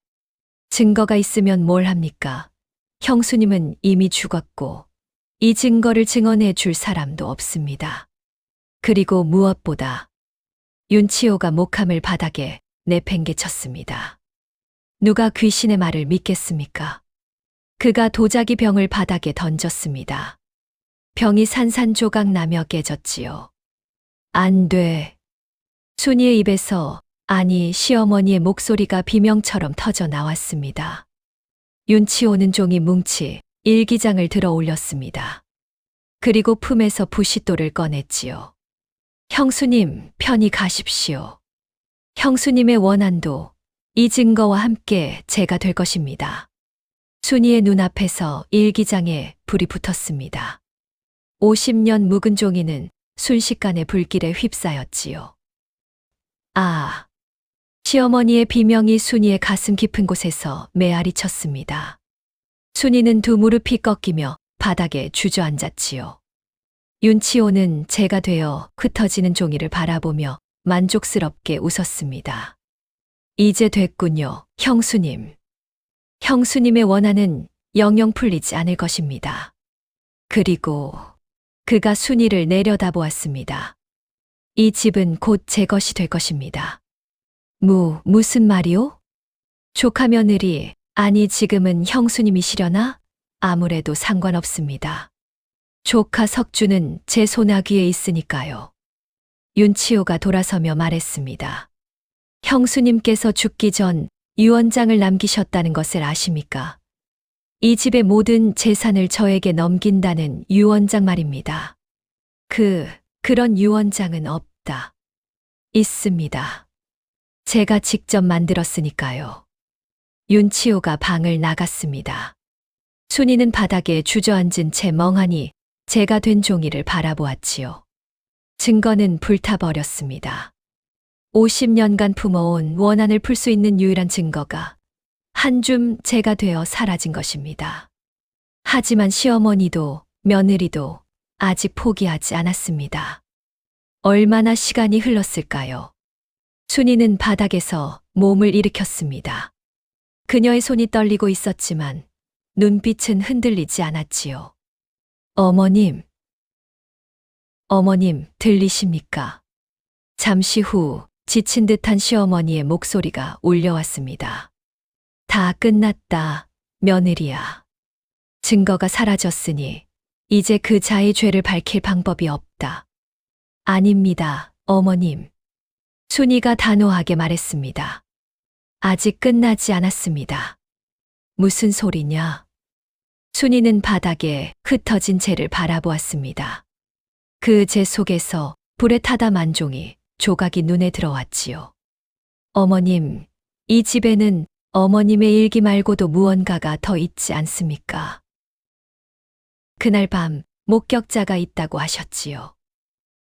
증거가 있으면 뭘 합니까? 형수님은 이미 죽었고 이 증거를 증언해 줄 사람도 없습니다. 그리고 무엇보다 윤치호가 목함을 바닥에 내팽개쳤습니다. 누가 귀신의 말을 믿겠습니까? 그가 도자기 병을 바닥에 던졌습니다. 병이 산산조각 나며 깨졌지요. 안 돼. 순이의 입에서, 아니 시어머니의 목소리가 비명처럼 터져 나왔습니다. 윤치호는 종이 뭉치 일기장을 들어 올렸습니다. 그리고 품에서 부싯돌을 꺼냈지요. 형수님, 편히 가십시오. 형수님의 원한도 이 증거와 함께 제가 될 것입니다. 순이의 눈앞에서 일기장에 불이 붙었습니다. 50년 묵은 종이는 순식간에 불길에 휩싸였지요. 아, 시어머니의 비명이 순이의 가슴 깊은 곳에서 메아리 쳤습니다. 순이는 두 무릎이 꺾이며 바닥에 주저앉았지요. 윤치호는 제가 되어 흩어지는 종이를 바라보며 만족스럽게 웃었습니다. 이제 됐군요, 형수님. 형수님의 원한은 영영 풀리지 않을 것입니다. 그리고 그가 순이를 내려다보았습니다. 이 집은 곧 제 것이 될 것입니다. 무슨 말이오? 조카 며느리, 아니 지금은 형수님이시려나? 아무래도 상관없습니다. 조카 석주는 제 손아귀에 있으니까요. 윤치호가 돌아서며 말했습니다. 형수님께서 죽기 전 유언장을 남기셨다는 것을 아십니까? 이 집의 모든 재산을 저에게 넘긴다는 유언장 말입니다. 그런 유언장은 없다. 있습니다. 제가 직접 만들었으니까요. 윤치호가 방을 나갔습니다. 순이는 바닥에 주저앉은 채 멍하니 제가 된 종이를 바라보았지요. 증거는 불타버렸습니다. 50년간 품어온 원한을 풀 수 있는 유일한 증거가 한 줌 제가 되어 사라진 것입니다. 하지만 시어머니도 며느리도 아직 포기하지 않았습니다. 얼마나 시간이 흘렀을까요? 순이는 바닥에서 몸을 일으켰습니다. 그녀의 손이 떨리고 있었지만 눈빛은 흔들리지 않았지요. 어머님 들리십니까? 잠시 후 지친 듯한 시어머니의 목소리가 울려왔습니다. 다 끝났다, 며느리야. 증거가 사라졌으니 이제 그 자의 죄를 밝힐 방법이 없다. 아닙니다, 어머님. 순이가 단호하게 말했습니다. 아직 끝나지 않았습니다. 무슨 소리냐? 순이는 바닥에 흩어진 채를 바라보았습니다. 그 재 속에서 불에 타다 만종이 조각이 눈에 들어왔지요. 어머님, 이 집에는 어머님의 일기 말고도 무언가가 더 있지 않습니까? 그날 밤 목격자가 있다고 하셨지요.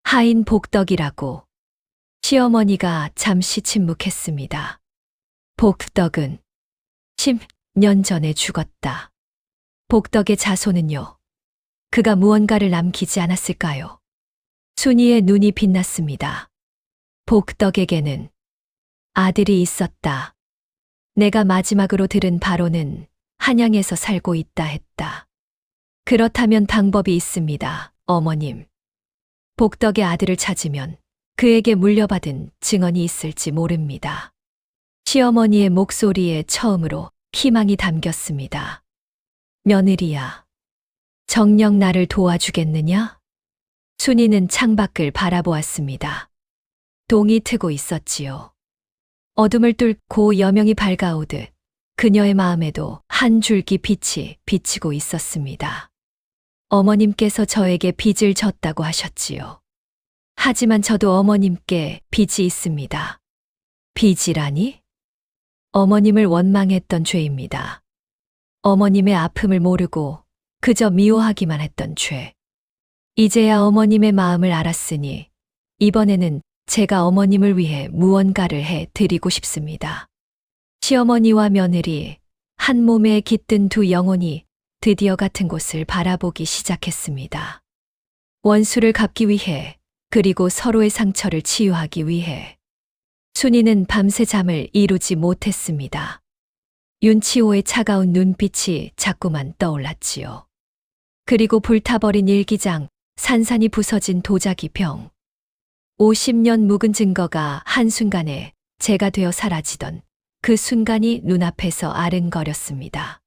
하인 복덕이라고. 시어머니가 잠시 침묵했습니다. 복덕은 10년 전에 죽었다. 복덕의 자손은요? 그가 무언가를 남기지 않았을까요? 순이의 눈이 빛났습니다. 복덕에게는 아들이 있었다. 내가 마지막으로 들은 바로는 한양에서 살고 있다 했다. 그렇다면 방법이 있습니다, 어머님. 복덕의 아들을 찾으면 그에게 물려받은 증언이 있을지 모릅니다. 시어머니의 목소리에 처음으로 희망이 담겼습니다. 며느리야, 정녕 나를 도와주겠느냐? 순이는 창밖을 바라보았습니다. 동이 트고 있었지요. 어둠을 뚫고 여명이 밝아오듯 그녀의 마음에도 한 줄기 빛이 비치고 있었습니다. 어머님께서 저에게 빚을 졌다고 하셨지요. 하지만 저도 어머님께 빚이 있습니다. 빚이라니? 어머님을 원망했던 죄입니다. 어머님의 아픔을 모르고 그저 미워하기만 했던 죄. 이제야 어머님의 마음을 알았으니 이번에는 제가 어머님을 위해 무언가를 해 드리고 싶습니다. 시어머니와 며느리, 한 몸에 깃든 두 영혼이 드디어 같은 곳을 바라보기 시작했습니다. 원수를 갚기 위해, 그리고 서로의 상처를 치유하기 위해. 순이는 밤새 잠을 이루지 못했습니다. 윤치호의 차가운 눈빛이 자꾸만 떠올랐지요. 그리고 불타버린 일기장, 산산이 부서진 도자기 병. 50년 묵은 증거가 한순간에 제가 되어 사라지던 그 순간이 눈앞에서 아른거렸습니다.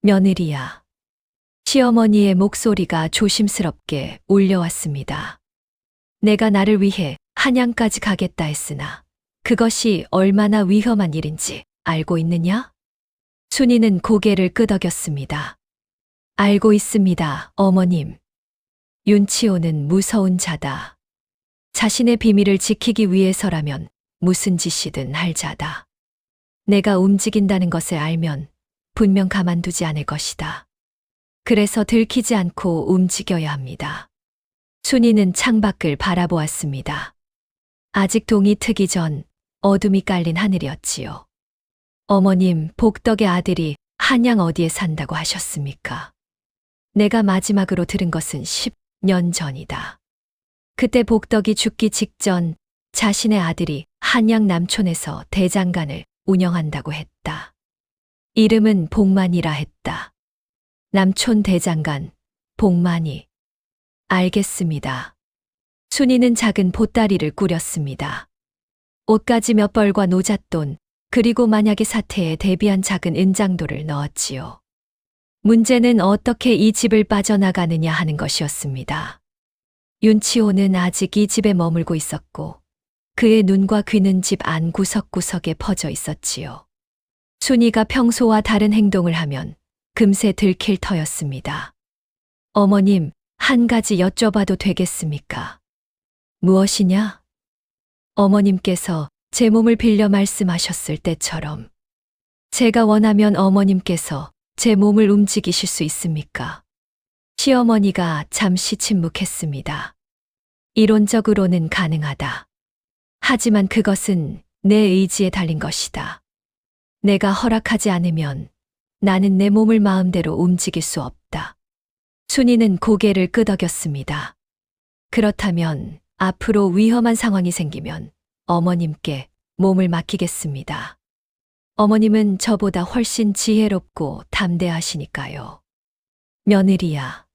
며느리야. 시어머니의 목소리가 조심스럽게 울려왔습니다. 내가 나를 위해 한양까지 가겠다 했으나 그것이 얼마나 위험한 일인지 알고 있느냐? 순이는 고개를 끄덕였습니다. 알고 있습니다, 어머님. 윤치호는 무서운 자다. 자신의 비밀을 지키기 위해서라면 무슨 짓이든 할 자다. 내가 움직인다는 것을 알면 분명 가만두지 않을 것이다. 그래서 들키지 않고 움직여야 합니다. 순이는 창밖을 바라보았습니다. 아직 동이 트기 전 어둠이 깔린 하늘이었지요. 어머님, 복덕의 아들이 한양 어디에 산다고 하셨습니까? 내가 마지막으로 들은 것은 10년 전이다. 그때 복덕이 죽기 직전 자신의 아들이 한양 남촌에서 대장간을 운영한다고 했다. 이름은 복만이라 했다. 남촌 대장간, 복만이. 알겠습니다. 순이는 작은 보따리를 꾸렸습니다. 옷가지 몇 벌과 노잣돈, 그리고 만약의 사태에 대비한 작은 은장도를 넣었지요. 문제는 어떻게 이 집을 빠져나가느냐 하는 것이었습니다. 윤치호는 아직 이 집에 머물고 있었고 그의 눈과 귀는 집 안 구석구석에 퍼져 있었지요. 순이가 평소와 다른 행동을 하면 금세 들킬 터였습니다. 어머님, 한 가지 여쭤봐도 되겠습니까? 무엇이냐? 어머님께서 제 몸을 빌려 말씀하셨을 때처럼 제가 원하면 어머님께서 제 몸을 움직이실 수 있습니까? 시어머니가 잠시 침묵했습니다. 이론적으로는 가능하다. 하지만 그것은 내 의지에 달린 것이다. 내가 허락하지 않으면 나는 내 몸을 마음대로 움직일 수 없다. 순이는 고개를 끄덕였습니다. 그렇다면 앞으로 위험한 상황이 생기면 어머님께 몸을 맡기겠습니다. 어머님은 저보다 훨씬 지혜롭고 담대하시니까요. 며느리야.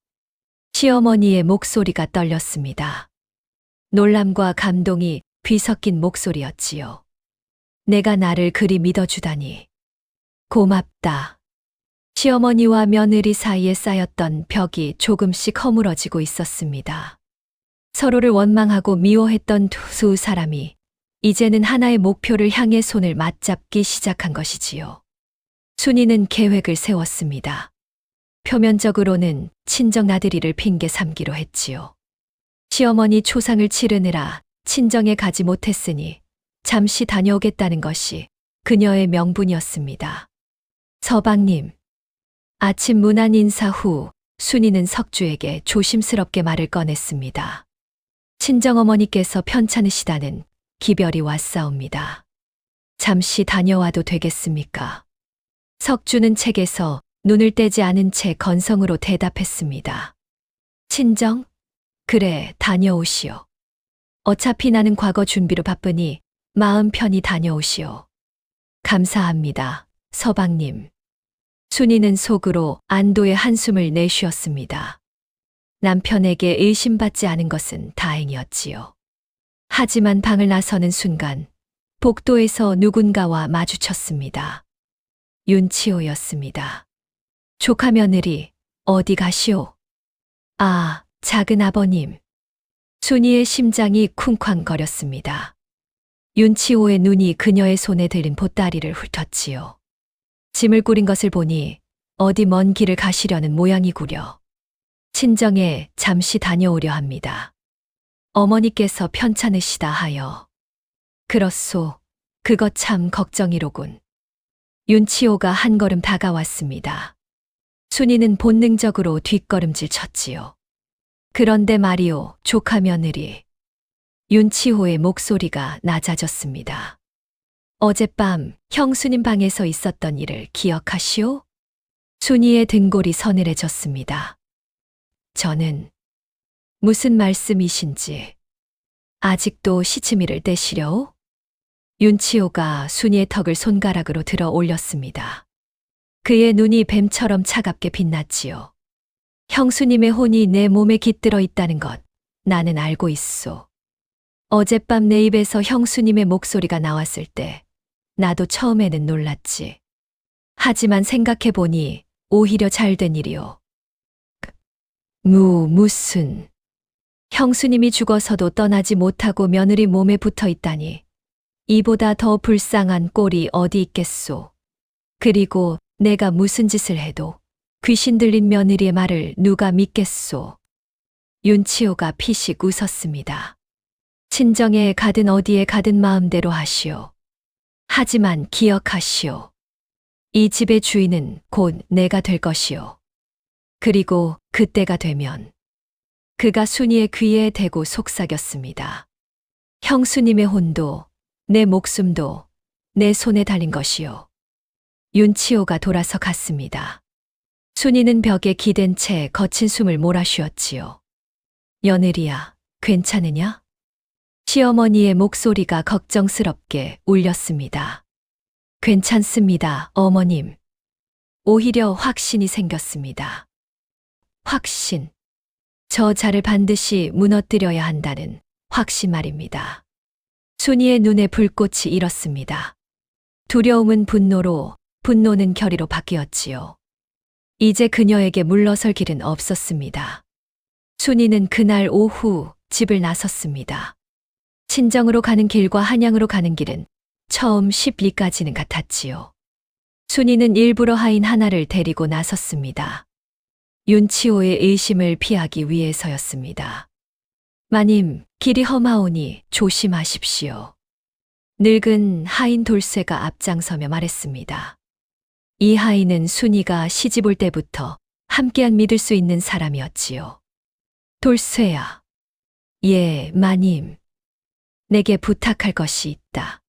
시어머니의 목소리가 떨렸습니다. 놀람과 감동이 뒤섞인 목소리였지요. 내가 나를 그리 믿어주다니. 고맙다. 시어머니와 며느리 사이에 쌓였던 벽이 조금씩 허물어지고 있었습니다. 서로를 원망하고 미워했던 두 사람이 이제는 하나의 목표를 향해 손을 맞잡기 시작한 것이지요. 순이는 계획을 세웠습니다. 표면적으로는 친정 나들이를 핑계 삼기로 했지요. 시어머니 초상을 치르느라 친정에 가지 못했으니 잠시 다녀오겠다는 것이 그녀의 명분이었습니다. 서방님. 아침 문안 인사 후 순이는 석주에게 조심스럽게 말을 꺼냈습니다. 친정어머니께서 편찮으시다는 기별이 왔사옵니다. 잠시 다녀와도 되겠습니까? 석주는 책에서 눈을 떼지 않은 채 건성으로 대답했습니다. 친정? 그래, 다녀오시오. 어차피 나는 과거 준비로 바쁘니 마음 편히 다녀오시오. 감사합니다, 서방님. 순이는 속으로 안도의 한숨을 내쉬었습니다. 남편에게 의심받지 않은 것은 다행이었지요. 하지만 방을 나서는 순간 복도에서 누군가와 마주쳤습니다. 윤치호였습니다. 조카 며느리, 어디 가시오? 아, 작은 아버님. 순이의 심장이 쿵쾅거렸습니다. 윤치호의 눈이 그녀의 손에 들린 보따리를 훑었지요. 짐을 꾸린 것을 보니 어디 먼 길을 가시려는 모양이구려. 친정에 잠시 다녀오려 합니다. 어머니께서 편찮으시다 하여. 그렇소. 그것 참 걱정이로군. 윤치호가 한 걸음 다가왔습니다. 순이는 본능적으로 뒷걸음질 쳤지요. 그런데 말이오, 조카 며느리. 윤치호의 목소리가 낮아졌습니다. 어젯밤 형수님 방에서 있었던 일을 기억하시오? 순이의 등골이 서늘해졌습니다. 저는 무슨 말씀이신지 아직도 시치미를 떼시려오? 윤치호가 순이의 턱을 손가락으로 들어 올렸습니다. 그의 눈이 뱀처럼 차갑게 빛났지요. 형수님의 혼이 내 몸에 깃들어 있다는 것 나는 알고 있소. 어젯밤 내 입에서 형수님의 목소리가 나왔을 때 나도 처음에는 놀랐지. 하지만 생각해보니 오히려 잘된 일이오. 무슨. 형수님이 죽어서도 떠나지 못하고 며느리 몸에 붙어 있다니. 이보다 더 불쌍한 꼴이 어디 있겠소. 그리고 내가 무슨 짓을 해도 귀신 들린 며느리의 말을 누가 믿겠소. 윤치호가 피식 웃었습니다. 친정에 가든 어디에 가든 마음대로 하시오. 하지만 기억하시오. 이 집의 주인은 곧 내가 될 것이오. 그리고 그때가 되면 그가 순이의 귀에 대고 속삭였습니다. 형수님의 혼도 내 목숨도 내 손에 달린 것이오. 윤치호가 돌아서 갔습니다. 순이는 벽에 기댄 채 거친 숨을 몰아쉬었지요. 며느리야, 괜찮으냐? 시어머니의 목소리가 걱정스럽게 울렸습니다. 괜찮습니다, 어머님. 오히려 확신이 생겼습니다. 확신. 저 자를 반드시 무너뜨려야 한다는 확신 말입니다. 순이의 눈에 불꽃이 일었습니다. 두려움은 분노로, 분노는 결의로 바뀌었지요. 이제 그녀에게 물러설 길은 없었습니다. 순이는 그날 오후 집을 나섰습니다. 친정으로 가는 길과 한양으로 가는 길은 처음 10리까지는 같았지요. 순이는 일부러 하인 하나를 데리고 나섰습니다. 윤치호의 의심을 피하기 위해서였습니다. 마님, 길이 험하오니 조심하십시오. 늙은 하인 돌쇠가 앞장서며 말했습니다. 이 하인은 순이가 시집 올 때부터 함께한 믿을 수 있는 사람이었지요. 돌쇠야. 예, 마님. 내게 부탁할 것이 있다.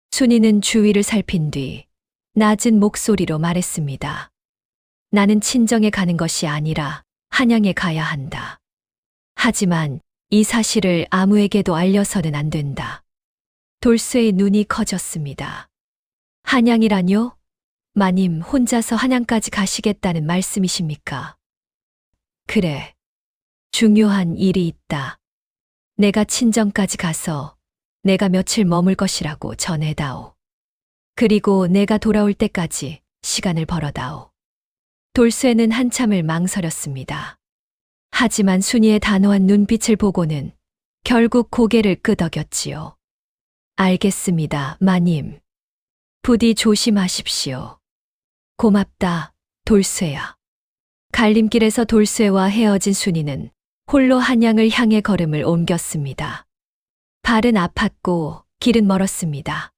순이는 주위를 살핀 뒤 낮은 목소리로 말했습니다. 나는 친정에 가는 것이 아니라 한양에 가야 한다. 하지만 이 사실을 아무에게도 알려서는 안 된다. 돌쇠의 눈이 커졌습니다. 한양이라뇨? 마님 혼자서 한양까지 가시겠다는 말씀이십니까? 그래. 중요한 일이 있다. 내가 친정까지 가서 내가 며칠 머물 것이라고 전해다오. 그리고 내가 돌아올 때까지 시간을 벌어다오. 돌쇠는 한참을 망설였습니다. 하지만 순이의 단호한 눈빛을 보고는 결국 고개를 끄덕였지요. 알겠습니다, 마님. 부디 조심하십시오. 고맙다, 돌쇠야. 갈림길에서 돌쇠와 헤어진 순이는 홀로 한양을 향해 걸음을 옮겼습니다. 발은 아팠고 길은 멀었습니다.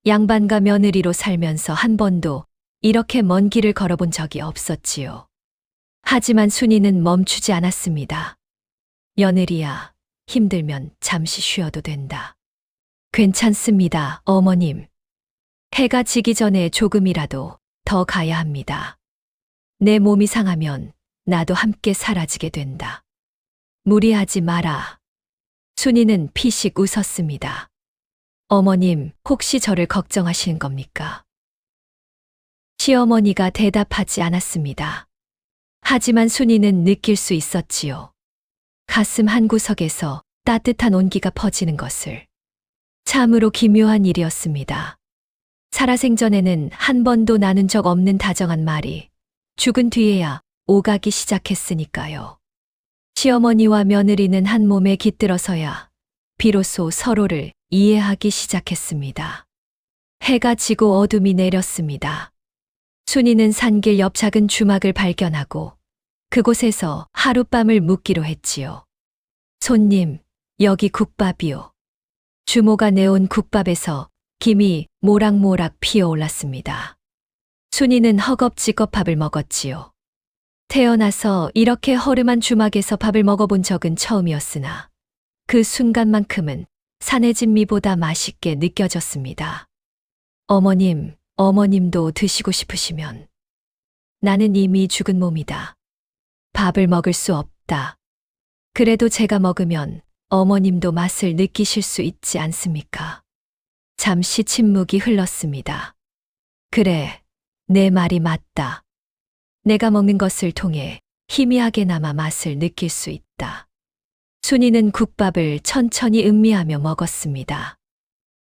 양반과 며느리로 살면서 한 번도 이렇게 먼 길을 걸어본 적이 없었지요. 하지만 순이는 멈추지 않았습니다. 며느리야, 힘들면 잠시 쉬어도 된다. 괜찮습니다, 어머님. 해가 지기 전에 조금이라도 더 가야 합니다. 내 몸이 상하면 나도 함께 사라지게 된다. 무리하지 마라. 순이는 피식 웃었습니다. 어머님, 혹시 저를 걱정하시는 겁니까? 시어머니가 대답하지 않았습니다. 하지만 순이는 느낄 수 있었지요. 가슴 한구석에서 따뜻한 온기가 퍼지는 것을. 참으로 기묘한 일이었습니다. 살아생전에는 한 번도 나눈 적 없는 다정한 말이 죽은 뒤에야 오가기 시작했으니까요. 시어머니와 며느리는 한 몸에 깃들어서야 비로소 서로를 이해하기 시작했습니다. 해가 지고 어둠이 내렸습니다. 순이는 산길 옆 작은 주막을 발견하고 그곳에서 하룻밤을 묵기로 했지요. 손님, 여기 국밥이요. 주모가 내온 국밥에서 김이 모락모락 피어올랐습니다. 순이는 허겁지겁 밥을 먹었지요. 태어나서 이렇게 허름한 주막에서 밥을 먹어본 적은 처음이었으나 그 순간만큼은 산의 진미보다 맛있게 느껴졌습니다. 어머님, 어머님도 드시고 싶으시면. 나는 이미 죽은 몸이다. 밥을 먹을 수 없다. 그래도 제가 먹으면 어머님도 맛을 느끼실 수 있지 않습니까? 잠시 침묵이 흘렀습니다. 그래, 내 말이 맞다. 내가 먹는 것을 통해 희미하게나마 맛을 느낄 수 있다. 순이는 국밥을 천천히 음미하며 먹었습니다.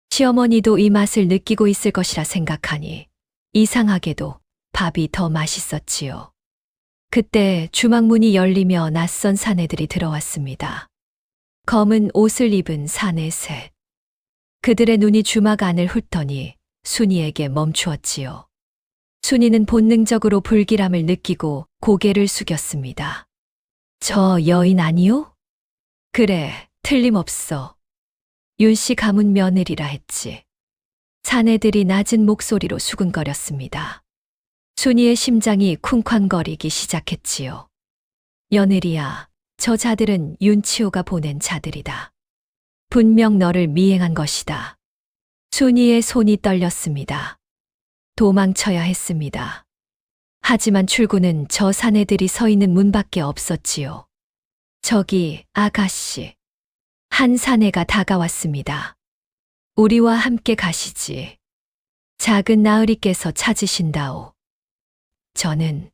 시어머니도 이 맛을 느끼고 있을 것이라 생각하니 이상하게도 밥이 더 맛있었지요. 그때 주막문이 열리며 낯선 사내들이 들어왔습니다. 검은 옷을 입은 사내 셋. 그들의 눈이 주막 안을 훑더니 순이에게 멈추었지요. 순이는 본능적으로 불길함을 느끼고 고개를 숙였습니다. 저 여인 아니요? 그래, 틀림없어. 윤씨 가문 며느리라 했지. 사내들이 낮은 목소리로 수근거렸습니다. 순이의 심장이 쿵쾅거리기 시작했지요. 며느리야, 저 자들은 윤치호가 보낸 자들이다. 분명 너를 미행한 것이다. 순이의 손이 떨렸습니다. 도망쳐야 했습니다. 하지만 출구는 저 사내들이 서 있는 문밖에 없었지요. 저기, 아가씨. 한 사내가 다가왔습니다. 우리와 함께 가시지. 작은 나으리께서 찾으신다오. 저는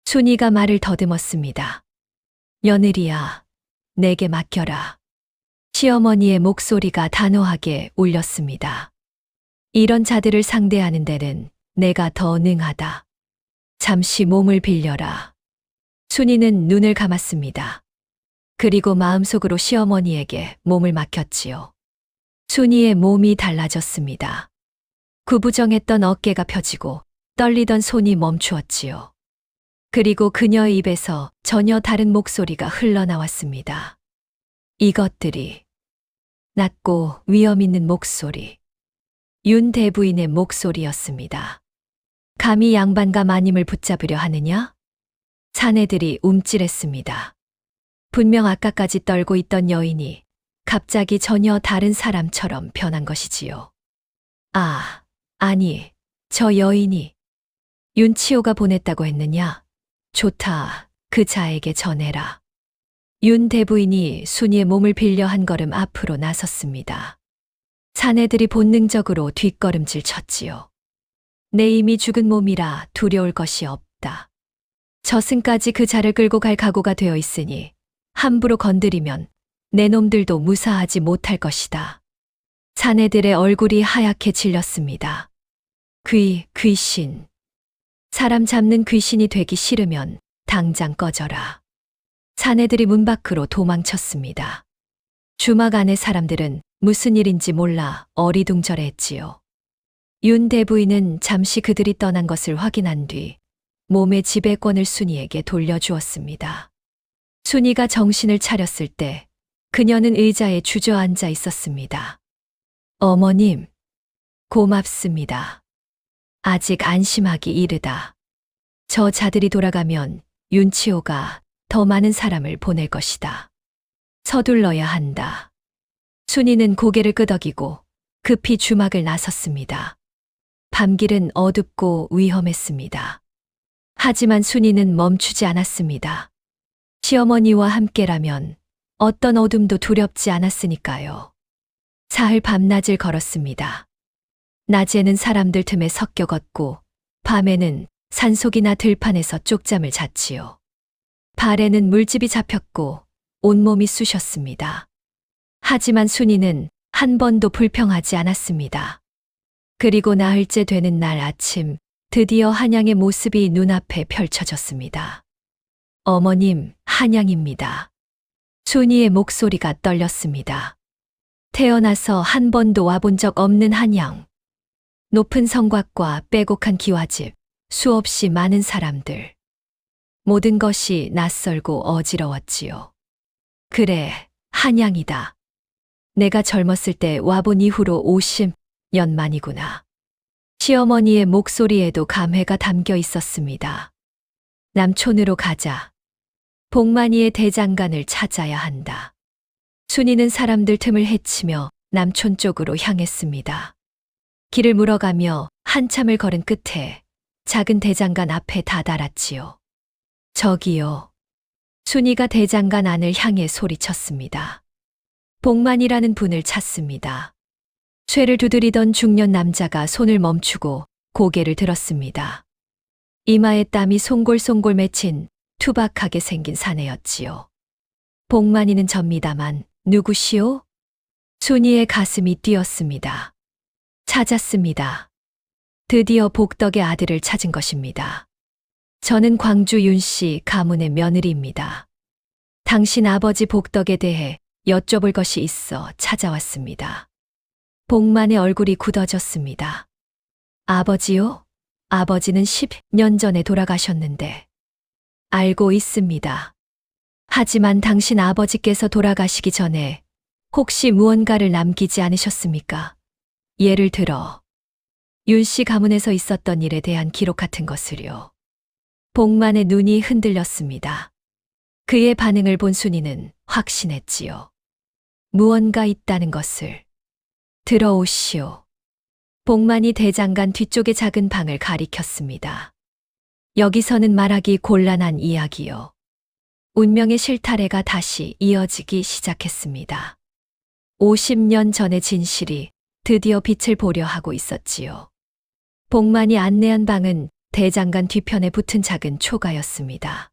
순이가 말을 더듬었습니다. 며느리야, 내게 맡겨라. 시어머니의 목소리가 단호하게 울렸습니다. 이런 자들을 상대하는 데는 내가 더 능하다. 잠시 몸을 빌려라. 순이는 눈을 감았습니다. 그리고 마음속으로 시어머니에게 몸을 맡겼지요. 순이의 몸이 달라졌습니다. 구부정했던 어깨가 펴지고 떨리던 손이 멈추었지요. 그리고 그녀의 입에서 전혀 다른 목소리가 흘러나왔습니다. 이것들이 낮고 위험 있는 목소리. 윤 대부인의 목소리였습니다. 감히 양반과 마님을 붙잡으려 하느냐? 사내들이 움찔했습니다. 분명 아까까지 떨고 있던 여인이 갑자기 전혀 다른 사람처럼 변한 것이지요. 아니, 저 여인이 윤치호가 보냈다고 했느냐? 좋다, 그 자에게 전해라. 윤 대부인이 순이의 몸을 빌려 한 걸음 앞으로 나섰습니다. 사내들이 본능적으로 뒷걸음질 쳤지요. 내 이미 죽은 몸이라 두려울 것이 없다. 저승까지 그 자를 끌고 갈 각오가 되어 있으니 함부로 건드리면 내 놈들도 무사하지 못할 것이다. 사내들의 얼굴이 하얗게 질렸습니다. 귀신. 사람 잡는 귀신이 되기 싫으면 당장 꺼져라. 사내들이 문 밖으로 도망쳤습니다. 주막 안의 사람들은 무슨 일인지 몰라 어리둥절해했지요. 윤 대부인은 잠시 그들이 떠난 것을 확인한 뒤 몸의 지배권을 순이에게 돌려주었습니다. 순이가 정신을 차렸을 때 그녀는 의자에 주저앉아 있었습니다. 어머님, 고맙습니다. 아직 안심하기 이르다. 저 자들이 돌아가면 윤치호가 더 많은 사람을 보낼 것이다. 서둘러야 한다. 순이는 고개를 끄덕이고 급히 주막을 나섰습니다. 밤길은 어둡고 위험했습니다. 하지만 순이는 멈추지 않았습니다. 시어머니와 함께라면 어떤 어둠도 두렵지 않았으니까요. 사흘 밤낮을 걸었습니다. 낮에는 사람들 틈에 섞여 걷고 밤에는 산속이나 들판에서 쪽잠을 잤지요. 발에는 물집이 잡혔고 온몸이 쑤셨습니다. 하지만 순이는 한 번도 불평하지 않았습니다. 그리고 나흘째 되는 날 아침 드디어 한양의 모습이 눈앞에 펼쳐졌습니다. 어머님, 한양입니다. 순이의 목소리가 떨렸습니다. 태어나서 한 번도 와본 적 없는 한양. 높은 성곽과 빼곡한 기와집, 수없이 많은 사람들. 모든 것이 낯설고 어지러웠지요. 그래, 한양이다. 내가 젊었을 때 와본 이후로 50년 만이구나. 시어머니의 목소리에도 감회가 담겨 있었습니다. 남촌으로 가자. 복만이의 대장간을 찾아야 한다. 순이는 사람들 틈을 헤치며 남촌 쪽으로 향했습니다. 길을 물어가며 한참을 걸은 끝에 작은 대장간 앞에 다다랐지요. 저기요. 순이가 대장간 안을 향해 소리쳤습니다. 복만이라는 분을 찾습니다. 쇠를 두드리던 중년 남자가 손을 멈추고 고개를 들었습니다. 이마에 땀이 송골송골 맺힌 투박하게 생긴 사내였지요. 복만이는 접니다만 누구시오? 순이의 가슴이 뛰었습니다. 찾았습니다. 드디어 복덕의 아들을 찾은 것입니다. 저는 광주 윤씨 가문의 며느리입니다. 당신 아버지 복덕에 대해 여쭤볼 것이 있어 찾아왔습니다. 복만의 얼굴이 굳어졌습니다. 아버지요? 아버지는 10년 전에 돌아가셨는데. 알고 있습니다. 하지만 당신 아버지께서 돌아가시기 전에 혹시 무언가를 남기지 않으셨습니까? 예를 들어 윤 씨 가문에서 있었던 일에 대한 기록 같은 것을요. 복만의 눈이 흔들렸습니다. 그의 반응을 본 순이는 확신했지요. 무언가 있다는 것을. 들어오시오. 복만이 대장간 뒤쪽의 작은 방을 가리켰습니다. 여기서는 말하기 곤란한 이야기요. 운명의 실타래가 다시 이어지기 시작했습니다. 50년 전의 진실이 드디어 빛을 보려 하고 있었지요. 복만이 안내한 방은 대장간 뒤편에 붙은 작은 초가였습니다.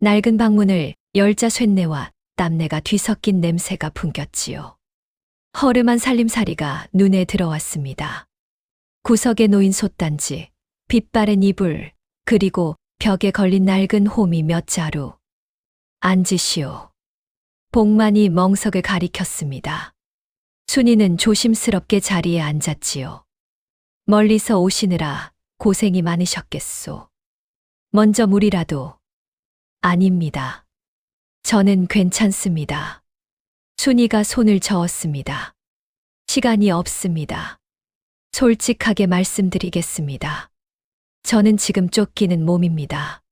낡은 방문을 열자 쇳내와 땀내가 뒤섞인 냄새가 풍겼지요. 허름한 살림살이가 눈에 들어왔습니다. 구석에 놓인 솥단지, 빛바랜 이불, 그리고 벽에 걸린 낡은 호미 몇 자루. 앉으시오. 복만이 멍석을 가리켰습니다. 순이는 조심스럽게 자리에 앉았지요. 멀리서 오시느라 고생이 많으셨겠소. 먼저 물이라도. 아닙니다. 저는 괜찮습니다. 순이가 손을 저었습니다. 시간이 없습니다. 솔직하게 말씀드리겠습니다. 저는 지금 쫓기는 몸입니다.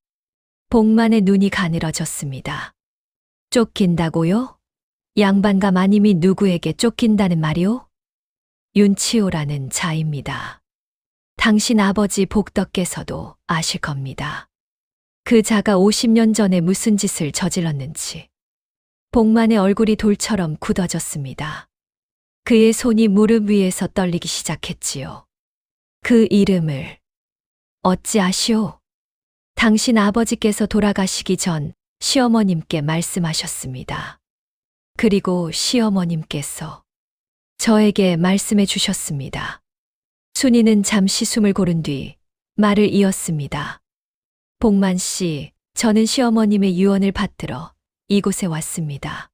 복만의 눈이 가늘어졌습니다. 쫓긴다고요? 양반가 마님이 누구에게 쫓긴다는 말이오? 윤치호라는 자입니다. 당신 아버지 복덕께서도 아실 겁니다. 그 자가 50년 전에 무슨 짓을 저질렀는지. 복만의 얼굴이 돌처럼 굳어졌습니다. 그의 손이 무릎 위에서 떨리기 시작했지요. 그 이름을 어찌 아시오? 당신 아버지께서 돌아가시기 전 시어머님께 말씀하셨습니다. 그리고 시어머님께서 저에게 말씀해 주셨습니다. 순이는 잠시 숨을 고른 뒤 말을 이었습니다. 복만 씨, 저는 시어머님의 유언을 받들어 이곳에 왔습니다.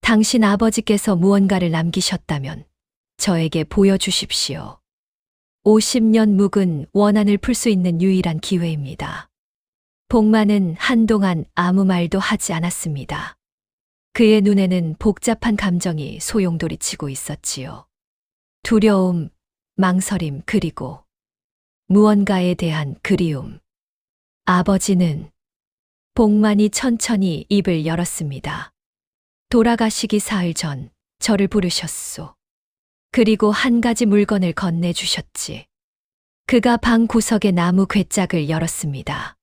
당신 아버지께서 무언가를 남기셨다면 저에게 보여주십시오. 50년 묵은 원한을 풀 수 있는 유일한 기회입니다. 복만은 한동안 아무 말도 하지 않았습니다. 그의 눈에는 복잡한 감정이 소용돌이치고 있었지요. 두려움, 망설임, 그리고 무언가에 대한 그리움. 아버지는 복만이 천천히 입을 열었습니다. 돌아가시기 사흘 전 저를 부르셨소. 그리고 한 가지 물건을 건네주셨지. 그가 방 구석의 나무 궤짝을 열었습니다.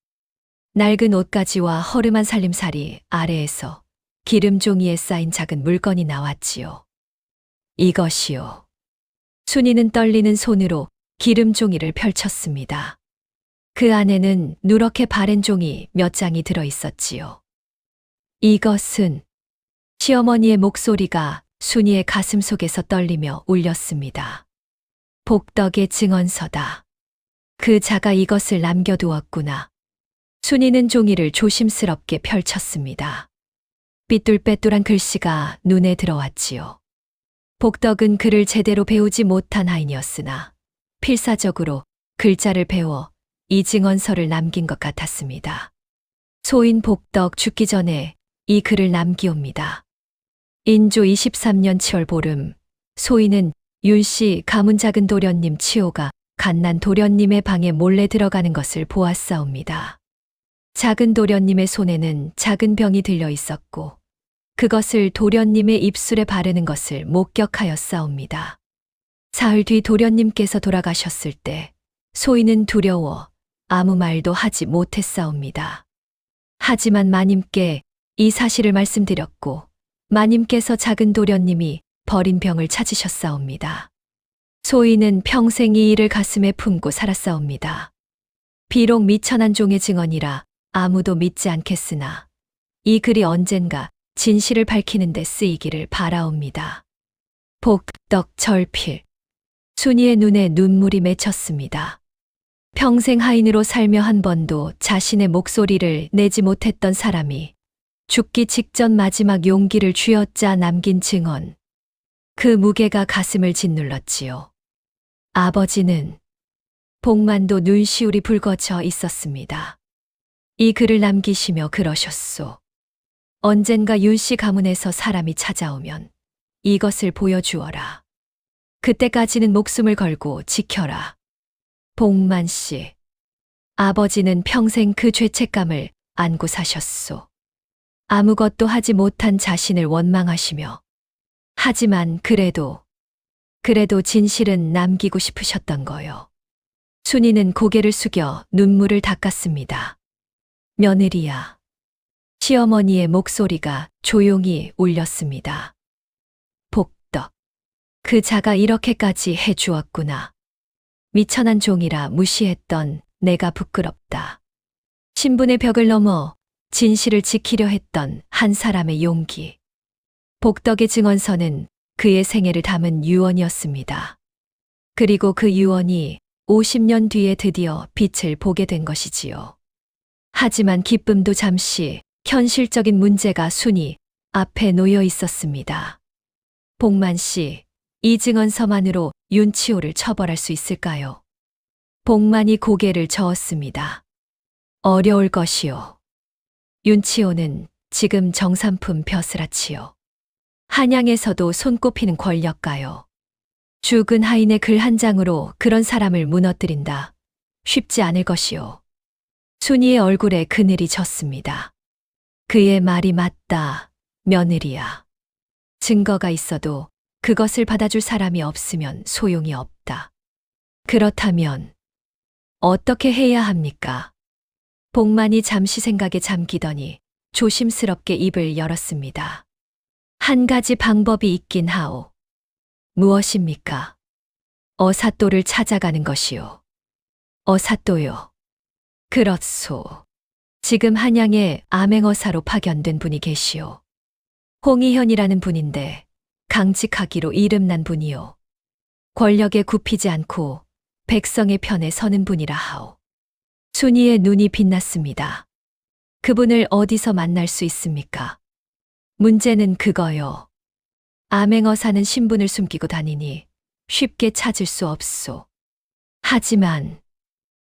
낡은 옷가지와 허름한 살림살이 아래에서 기름 종이에 쌓인 작은 물건이 나왔지요. 이것이요. 순이는 떨리는 손으로 기름 종이를 펼쳤습니다. 그 안에는 누렇게 바랜 종이 몇 장이 들어 있었지요. 이것은 시어머니의 목소리가 순이의 가슴 속에서 떨리며 울렸습니다. 복덕의 증언서다. 그 자가 이것을 남겨두었구나. 순이는 종이를 조심스럽게 펼쳤습니다. 삐뚤빼뚤한 글씨가 눈에 들어왔지요. 복덕은 글을 제대로 배우지 못한 아이였으나 필사적으로 글자를 배워 이 증언서를 남긴 것 같았습니다. 소인 복덕 죽기 전에 이 글을 남기옵니다. 인조 23년 7월 보름, 소인은 윤씨 가문 작은 도련님 치호가 갓난 도련님의 방에 몰래 들어가는 것을 보았사옵니다. 작은 도련님의 손에는 작은 병이 들려 있었고 그것을 도련님의 입술에 바르는 것을 목격하였사옵니다. 사흘 뒤 도련님께서 돌아가셨을 때 소인은 두려워 아무 말도 하지 못했사옵니다. 하지만 마님께 이 사실을 말씀드렸고 마님께서 작은 도련님이 버린 병을 찾으셨사옵니다. 소인은 평생 이 일을 가슴에 품고 살았사옵니다. 비록 미천한 종의 증언이라 아무도 믿지 않겠으나 이 글이 언젠가 진실을 밝히는 데 쓰이기를 바라옵니다. 복덕 절필. 순이의 눈에 눈물이 맺혔습니다. 평생 하인으로 살며 한 번도 자신의 목소리를 내지 못했던 사람이 죽기 직전 마지막 용기를 쥐어짜 남긴 증언. 그 무게가 가슴을 짓눌렀지요. 아버지는 복만도 눈시울이 붉어져 있었습니다. 이 글을 남기시며 그러셨소. 언젠가 윤씨 가문에서 사람이 찾아오면 이것을 보여주어라. 그때까지는 목숨을 걸고 지켜라. 복만 씨. 아버지는 평생 그 죄책감을 안고 사셨소. 아무것도 하지 못한 자신을 원망하시며. 하지만 그래도 진실은 남기고 싶으셨던 거요. 순이는 고개를 숙여 눈물을 닦았습니다. 며느리야. 시어머니의 목소리가 조용히 울렸습니다. 복덕. 그 자가 이렇게까지 해주었구나. 미천한 종이라 무시했던 내가 부끄럽다. 신분의 벽을 넘어 진실을 지키려 했던 한 사람의 용기. 복덕의 증언서는 그의 생애를 담은 유언이었습니다. 그리고 그 유언이 50년 뒤에 드디어 빛을 보게 된 것이지요. 하지만 기쁨도 잠시 현실적인 문제가 순이 앞에 놓여 있었습니다. 복만 씨, 이 증언서만으로 윤치호를 처벌할 수 있을까요? 복만이 고개를 저었습니다. 어려울 것이요. 윤치호는 지금 정삼품 벼슬아치요. 한양에서도 손꼽히는 권력가요. 죽은 하인의 글 한 장으로 그런 사람을 무너뜨린다. 쉽지 않을 것이요. 순이의 얼굴에 그늘이 졌습니다. 그의 말이 맞다, 며느리야. 증거가 있어도 그것을 받아줄 사람이 없으면 소용이 없다. 그렇다면 어떻게 해야 합니까? 복만이 잠시 생각에 잠기더니 조심스럽게 입을 열었습니다. 한 가지 방법이 있긴 하오. 무엇입니까? 어사또를 찾아가는 것이요. 어사또요. 그렇소. 지금 한양에 암행어사로 파견된 분이 계시오. 홍희현이라는 분인데 강직하기로 이름난 분이요. 권력에 굽히지 않고 백성의 편에 서는 분이라 하오. 순이의 눈이 빛났습니다. 그분을 어디서 만날 수 있습니까? 문제는 그거요. 암행어사는 신분을 숨기고 다니니 쉽게 찾을 수 없소. 하지만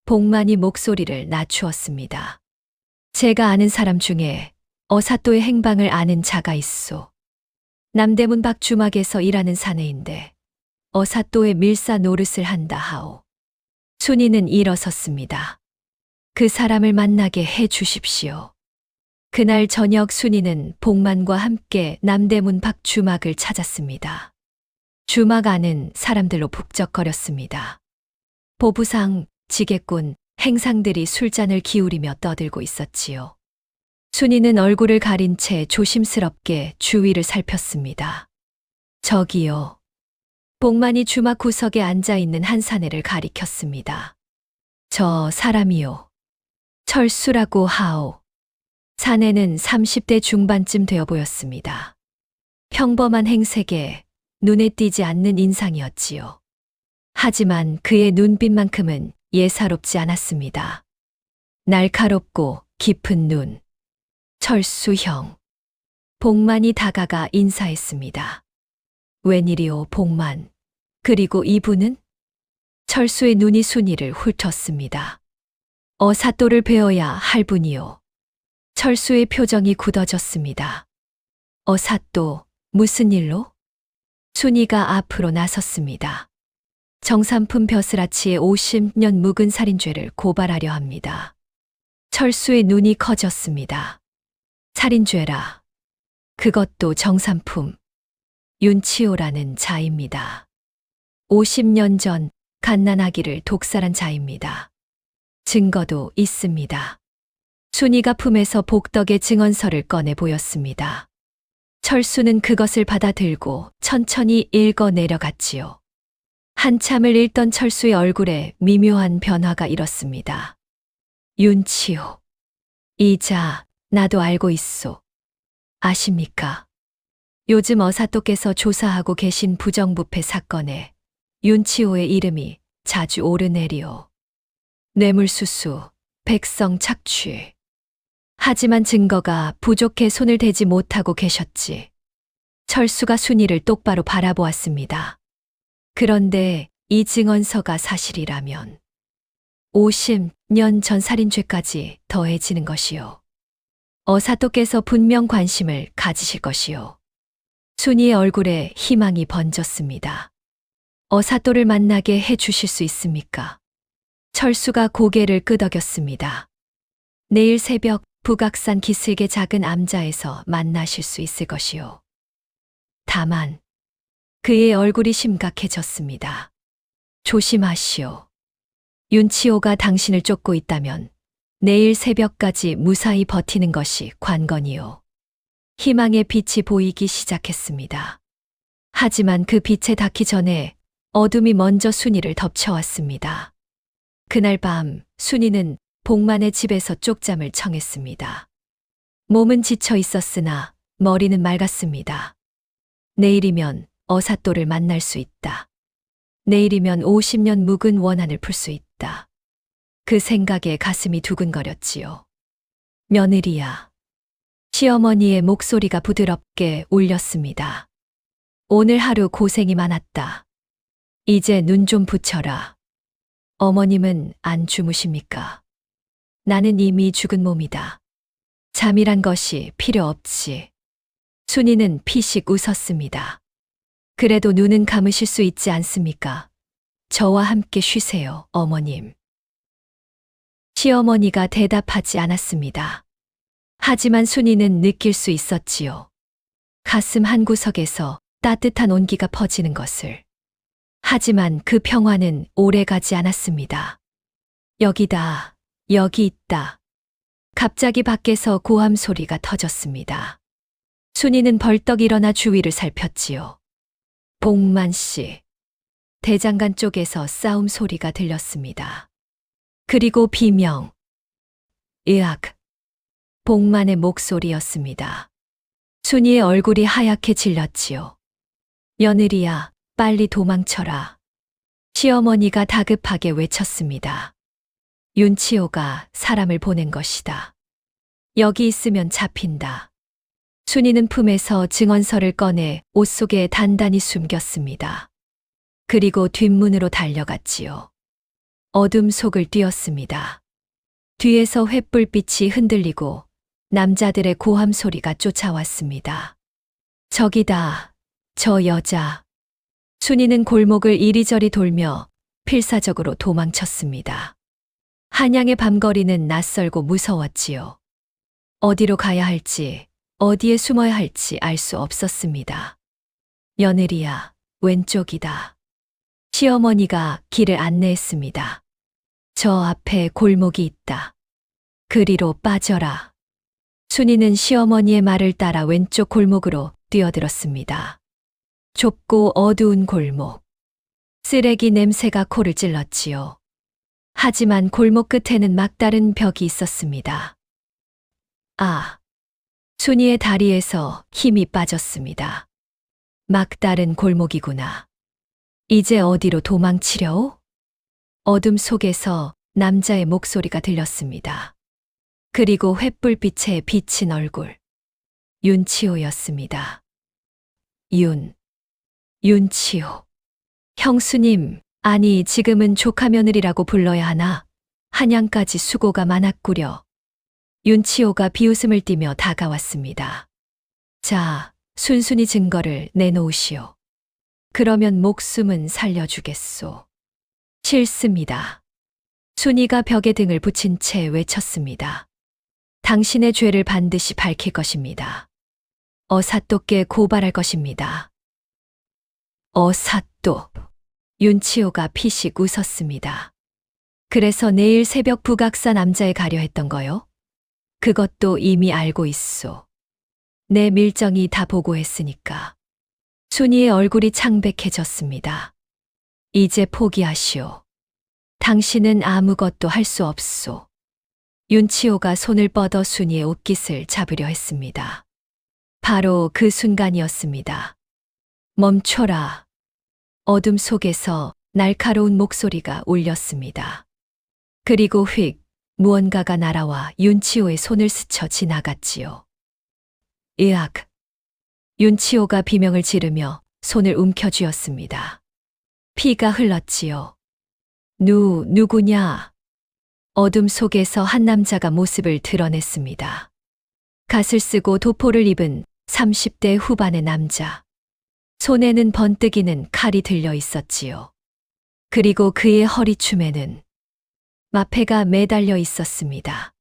복만이 목소리를 낮추었습니다. 제가 아는 사람 중에 어사또의 행방을 아는 자가 있소. 남대문 밖 주막에서 일하는 사내인데 어사또의 밀사 노릇을 한다 하오. 순이는 일어섰습니다. 그 사람을 만나게 해 주십시오. 그날 저녁 순이는 복만과 함께 남대문 밖 주막을 찾았습니다. 주막 안은 사람들로 북적거렸습니다. 보부상, 지게꾼, 행상들이 술잔을 기울이며 떠들고 있었지요. 순이는 얼굴을 가린 채 조심스럽게 주위를 살폈습니다. 저기요. 복만이 주막 구석에 앉아있는 한 사내를 가리켰습니다. 저 사람이요. 철수라고 하오. 사내는 30대 중반쯤 되어 보였습니다. 평범한 행색에 눈에 띄지 않는 인상이었지요. 하지만 그의 눈빛만큼은 예사롭지 않았습니다. 날카롭고 깊은 눈. 철수형. 복만이 다가가 인사했습니다. 웬일이오, 복만. 그리고 이분은? 철수의 눈이 순이를 훑었습니다. 어사또를 베어야 할 분이요. 철수의 표정이 굳어졌습니다. 어사또, 무슨 일로? 순이가 앞으로 나섰습니다. 정삼품 벼슬아치의 50년 묵은 살인죄를 고발하려 합니다. 철수의 눈이 커졌습니다. 살인죄라. 그것도 정삼품. 윤치호라는 자입니다. 50년 전 갓난아기를 독살한 자입니다. 증거도 있습니다. 순이가 품에서 복덕의 증언서를 꺼내 보였습니다. 철수는 그것을 받아들고 천천히 읽어 내려갔지요. 한참을 읽던 철수의 얼굴에 미묘한 변화가 일었습니다. 윤치호. 이 자, 나도 알고 있소. 아십니까? 요즘 어사또께서 조사하고 계신 부정부패 사건에 윤치호의 이름이 자주 오르내리오. 뇌물수수, 백성 착취. 하지만 증거가 부족해 손을 대지 못하고 계셨지. 철수가 순이를 똑바로 바라보았습니다. 그런데 이 증언서가 사실이라면 50년 전 살인죄까지 더해지는 것이요. 어사또께서 분명 관심을 가지실 것이요. 순이의 얼굴에 희망이 번졌습니다. 어사또를 만나게 해 주실 수 있습니까? 철수가 고개를 끄덕였습니다. 내일 새벽 북악산 기슭의 작은 암자에서 만나실 수 있을 것이요. 다만 그의 얼굴이 심각해졌습니다. 조심하시오. 윤치호가 당신을 쫓고 있다면 내일 새벽까지 무사히 버티는 것이 관건이요. 희망의 빛이 보이기 시작했습니다. 하지만 그 빛에 닿기 전에 어둠이 먼저 순이를 덮쳐왔습니다. 그날 밤 순이는 복만의 집에서 쪽잠을 청했습니다. 몸은 지쳐 있었으나 머리는 맑았습니다. 내일이면 어사또를 만날 수 있다. 내일이면 50년 묵은 원한을 풀 수 있다. 그 생각에 가슴이 두근거렸지요. 며느리야. 시어머니의 목소리가 부드럽게 울렸습니다. 오늘 하루 고생이 많았다. 이제 눈 좀 붙여라. 어머님은 안 주무십니까? 나는 이미 죽은 몸이다. 잠이란 것이 필요 없지. 순이는 피식 웃었습니다. 그래도 눈은 감으실 수 있지 않습니까? 저와 함께 쉬세요, 어머님. 시어머니가 대답하지 않았습니다. 하지만 순이는 느낄 수 있었지요. 가슴 한구석에서 따뜻한 온기가 퍼지는 것을. 하지만 그 평화는 오래가지 않았습니다. 여기다, 여기 있다. 갑자기 밖에서 고함 소리가 터졌습니다. 순이는 벌떡 일어나 주위를 살폈지요. 복만 씨. 대장간 쪽에서 싸움 소리가 들렸습니다. 그리고 비명. 으악. 복만의 목소리였습니다. 순이의 얼굴이 하얗게 질렸지요. 며느리야, 빨리 도망쳐라. 시어머니가 다급하게 외쳤습니다. 윤치호가 사람을 보낸 것이다. 여기 있으면 잡힌다. 순이는 품에서 증언서를 꺼내 옷 속에 단단히 숨겼습니다. 그리고 뒷문으로 달려갔지요. 어둠 속을 뛰었습니다. 뒤에서 횃불빛이 흔들리고 남자들의 고함 소리가 쫓아왔습니다. 저기다, 저 여자. 순이는 골목을 이리저리 돌며 필사적으로 도망쳤습니다. 한양의 밤거리는 낯설고 무서웠지요. 어디로 가야 할지, 어디에 숨어야 할지 알 수 없었습니다. 며느리야, 왼쪽이다. 시어머니가 길을 안내했습니다. 저 앞에 골목이 있다. 그리로 빠져라. 순이는 시어머니의 말을 따라 왼쪽 골목으로 뛰어들었습니다. 좁고 어두운 골목. 쓰레기 냄새가 코를 찔렀지요. 하지만 골목 끝에는 막다른 벽이 있었습니다. 아, 순이의 다리에서 힘이 빠졌습니다. 막다른 골목이구나. 이제 어디로 도망치려오? 어둠 속에서 남자의 목소리가 들렸습니다. 그리고 횃불빛에 비친 얼굴. 윤치호였습니다. 윤치호. 형수님, 아니 지금은 조카 며느리라고 불러야 하나? 한양까지 수고가 많았구려. 윤치호가 비웃음을 띠며 다가왔습니다. 자, 순순히 증거를 내놓으시오. 그러면 목숨은 살려주겠소. 싫습니다. 순이가 벽에 등을 붙인 채 외쳤습니다. 당신의 죄를 반드시 밝힐 것입니다. 어사또께 고발할 것입니다. 어사또. 윤치호가 피식 웃었습니다. 그래서 내일 새벽 북악산 암자에 가려 했던 거요? 그것도 이미 알고 있소. 내 밀정이 다 보고했으니까. 순이의 얼굴이 창백해졌습니다. 이제 포기하시오. 당신은 아무것도 할 수 없소. 윤치호가 손을 뻗어 순이의 옷깃을 잡으려 했습니다. 바로 그 순간이었습니다. 멈춰라. 어둠 속에서 날카로운 목소리가 울렸습니다. 그리고 휙 무언가가 날아와 윤치호의 손을 스쳐 지나갔지요. 으악. 윤치호가 비명을 지르며 손을 움켜쥐었습니다. 피가 흘렀지요. 누구냐? 어둠 속에서 한 남자가 모습을 드러냈습니다. 갓을 쓰고 도포를 입은 30대 후반의 남자. 손에는 번뜩이는 칼이 들려 있었지요. 그리고 그의 허리춤에는 마패가 매달려 있었습니다.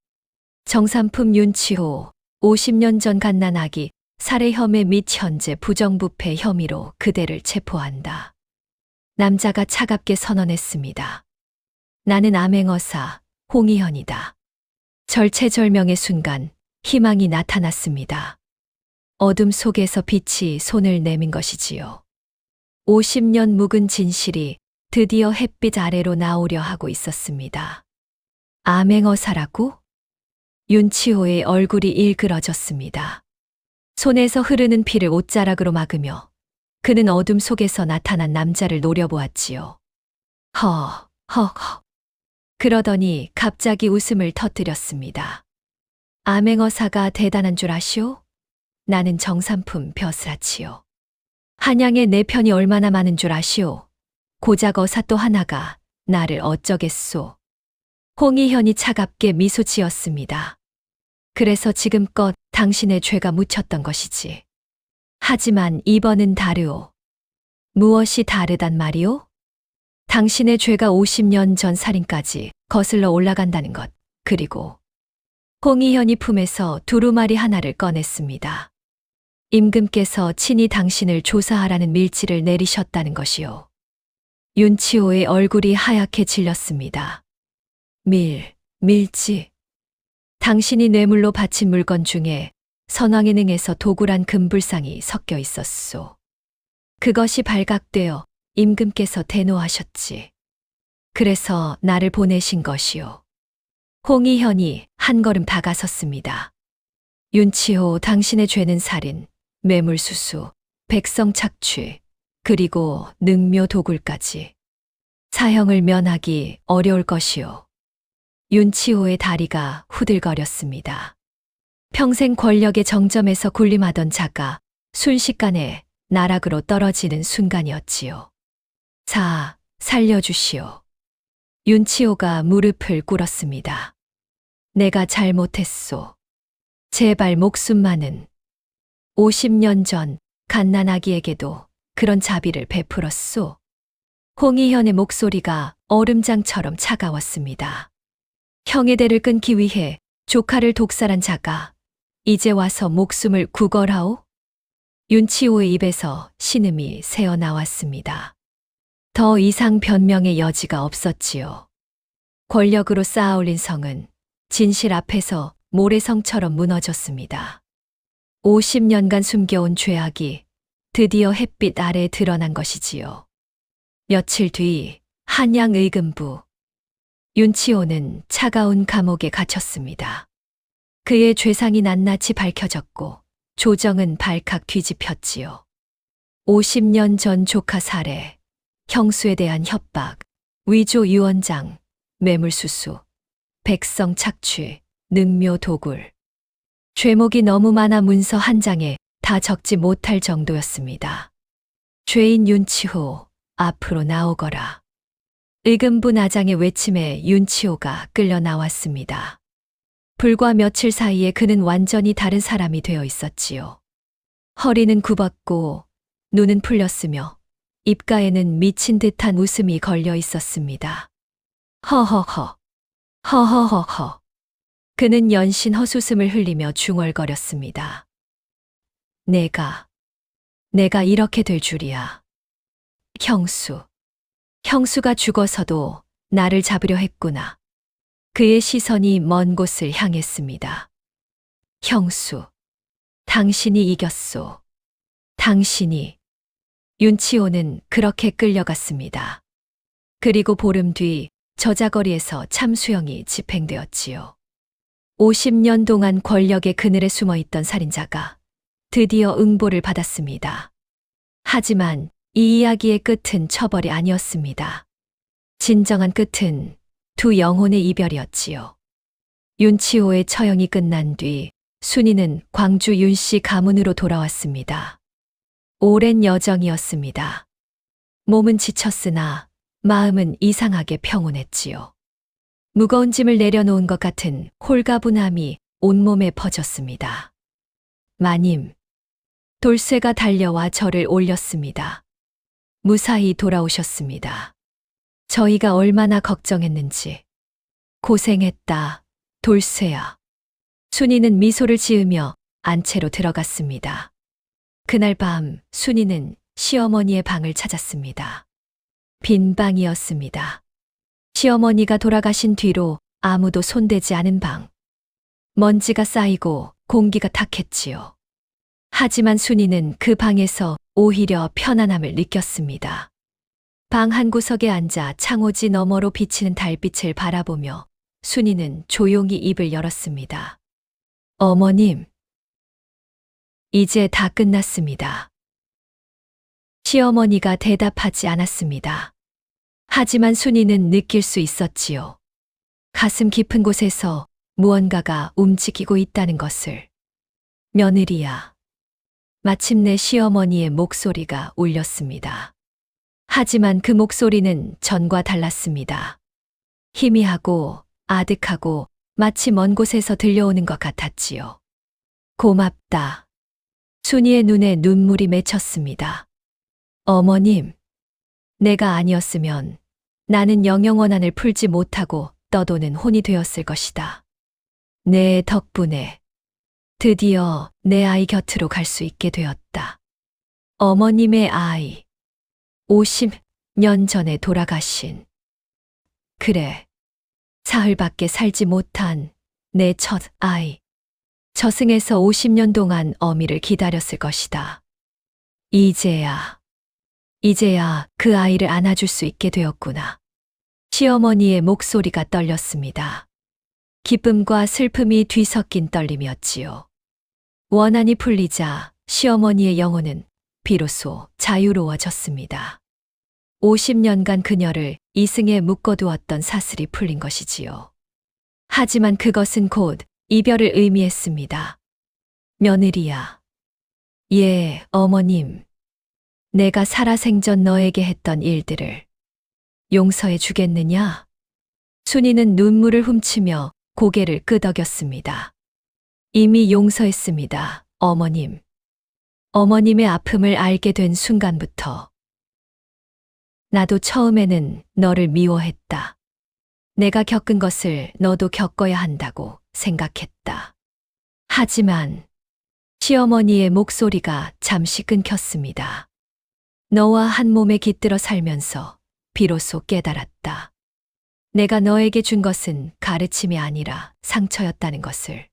정삼품 윤치호, 50년 전 갓난아기 살해 혐의 및 현재 부정부패 혐의로 그대를 체포한다. 남자가 차갑게 선언했습니다. 나는 암행어사 홍희현이다. 절체절명의 순간 희망이 나타났습니다. 어둠 속에서 빛이 손을 내민 것이지요. 50년 묵은 진실이 드디어 햇빛 아래로 나오려 하고 있었습니다. 암행어사라고? 윤치호의 얼굴이 일그러졌습니다. 손에서 흐르는 피를 옷자락으로 막으며 그는 어둠 속에서 나타난 남자를 노려보았지요. 허. 그러더니 갑자기 웃음을 터뜨렸습니다. 암행어사가 대단한 줄 아시오? 나는 정삼품 벼슬아치요. 한양에 내 편이 얼마나 많은 줄 아시오? 고작 어사 또 하나가 나를 어쩌겠소. 홍희현이 차갑게 미소 지었습니다. 그래서 지금껏 당신의 죄가 묻혔던 것이지. 하지만 이번은 다르오. 무엇이 다르단 말이오? 당신의 죄가 50년 전 살인까지 거슬러 올라간다는 것, 그리고 홍희현이 품에서 두루마리 하나를 꺼냈습니다. 임금께서 친히 당신을 조사하라는 밀지를 내리셨다는 것이요. 윤치호의 얼굴이 하얗게 질렸습니다. 밀지. 당신이 뇌물로 바친 물건 중에 선왕의 능에서 도굴한 금불상이 섞여 있었소. 그것이 발각되어 임금께서 대노하셨지. 그래서 나를 보내신 것이요. 홍희현이 한 걸음 다가섰습니다. 윤치호, 당신의 죄는 살인, 매물수수, 백성 착취, 그리고 능묘 도굴까지. 사형을 면하기 어려울 것이요. 윤치호의 다리가 후들거렸습니다. 평생 권력의 정점에서 군림하던 자가 순식간에 나락으로 떨어지는 순간이었지요. 살려주시오. 윤치호가 무릎을 꿇었습니다. 내가 잘못했소. 제발 목숨만은. 50년 전 갓난아기에게도 그런 자비를 베풀었소. 홍희현의 목소리가 얼음장처럼 차가웠습니다. 형의 대를 끊기 위해 조카를 독살한 자가 이제 와서 목숨을 구걸하오? 윤치호의 입에서 신음이 새어나왔습니다. 더 이상 변명의 여지가 없었지요. 권력으로 쌓아올린 성은 진실 앞에서 모래성처럼 무너졌습니다. 50년간 숨겨온 죄악이 드디어 햇빛 아래 드러난 것이지요. 며칠 뒤 한양 의금부. 윤치호는 차가운 감옥에 갇혔습니다. 그의 죄상이 낱낱이 밝혀졌고 조정은 발칵 뒤집혔지요. 50년 전 조카 살해, 형수에 대한 협박, 위조 유언장, 매물수수, 백성 착취, 능묘 도굴. 죄목이 너무 많아 문서 한 장에 다 적지 못할 정도였습니다. 죄인 윤치호, 앞으로 나오거라. 의금부 나장의 외침에 윤치호가 끌려 나왔습니다. 불과 며칠 사이에 그는 완전히 다른 사람이 되어 있었지요. 허리는 굽었고 눈은 풀렸으며 입가에는 미친 듯한 웃음이 걸려 있었습니다. 허허허. 그는 연신 헛웃음을 흘리며 중얼거렸습니다. 내가 이렇게 될 줄이야. 형수가 죽어서도 나를 잡으려 했구나. 그의 시선이 먼 곳을 향했습니다. 형수, 당신이 이겼소. 당신이. 윤치호는 그렇게 끌려갔습니다. 그리고 보름 뒤 저자거리에서 참수형이 집행되었지요. 50년 동안 권력의 그늘에 숨어있던 살인자가 드디어 응보를 받았습니다. 하지만 이 이야기의 끝은 처벌이 아니었습니다. 진정한 끝은 두 영혼의 이별이었지요. 윤치호의 처형이 끝난 뒤 순이는 광주 윤씨 가문으로 돌아왔습니다. 오랜 여정이었습니다. 몸은 지쳤으나 마음은 이상하게 평온했지요. 무거운 짐을 내려놓은 것 같은 홀가분함이 온몸에 퍼졌습니다. 마님, 돌쇠가 달려와 저를 올렸습니다. 무사히 돌아오셨습니다. 저희가 얼마나 걱정했는지. 고생했다, 돌쇠야. 순이는 미소를 지으며 안채로 들어갔습니다. 그날 밤 순이는 시어머니의 방을 찾았습니다. 빈 방이었습니다. 시어머니가 돌아가신 뒤로 아무도 손대지 않은 방. 먼지가 쌓이고 공기가 탁했지요. 하지만 순이는 그 방에서 오히려 편안함을 느꼈습니다. 방 한 구석에 앉아 창호지 너머로 비치는 달빛을 바라보며 순이는 조용히 입을 열었습니다. 어머님, 이제 다 끝났습니다. 시어머니가 대답하지 않았습니다. 하지만 순이는 느낄 수 있었지요. 가슴 깊은 곳에서 무언가가 움직이고 있다는 것을. 며느리야. 마침내 시어머니의 목소리가 울렸습니다. 하지만 그 목소리는 전과 달랐습니다. 희미하고 아득하고 마치 먼 곳에서 들려오는 것 같았지요. 고맙다. 순이의 눈에 눈물이 맺혔습니다. 어머님, 내가 아니었으면 나는 영영원한을 풀지 못하고 떠도는 혼이 되었을 것이다. 내 덕분에 드디어 내 아이 곁으로 갈 수 있게 되었다. 어머님의 아이, 50년 전에 돌아가신. 그래, 사흘밖에 살지 못한 내 첫 아이. 저승에서 50년 동안 어미를 기다렸을 것이다. 이제야 그 아이를 안아줄 수 있게 되었구나. 시어머니의 목소리가 떨렸습니다. 기쁨과 슬픔이 뒤섞인 떨림이었지요. 원한이 풀리자 시어머니의 영혼은 비로소 자유로워졌습니다. 50년간 그녀를 이승에 묶어두었던 사슬이 풀린 것이지요. 하지만 그것은 곧 이별을 의미했습니다. 며느리야. 예, 어머님. 내가 살아생전 너에게 했던 일들을 용서해 주겠느냐? 순이는 눈물을 훔치며 고개를 끄덕였습니다. 이미 용서했습니다, 어머님. 어머님의 아픔을 알게 된 순간부터 나도 처음에는 너를 미워했다. 내가 겪은 것을 너도 겪어야 한다고 생각했다. 하지만 시어머니의 목소리가 잠시 끊겼습니다. 너와 한 몸에 깃들어 살면서 비로소 깨달았다. 내가 너에게 준 것은 가르침이 아니라 상처였다는 것을.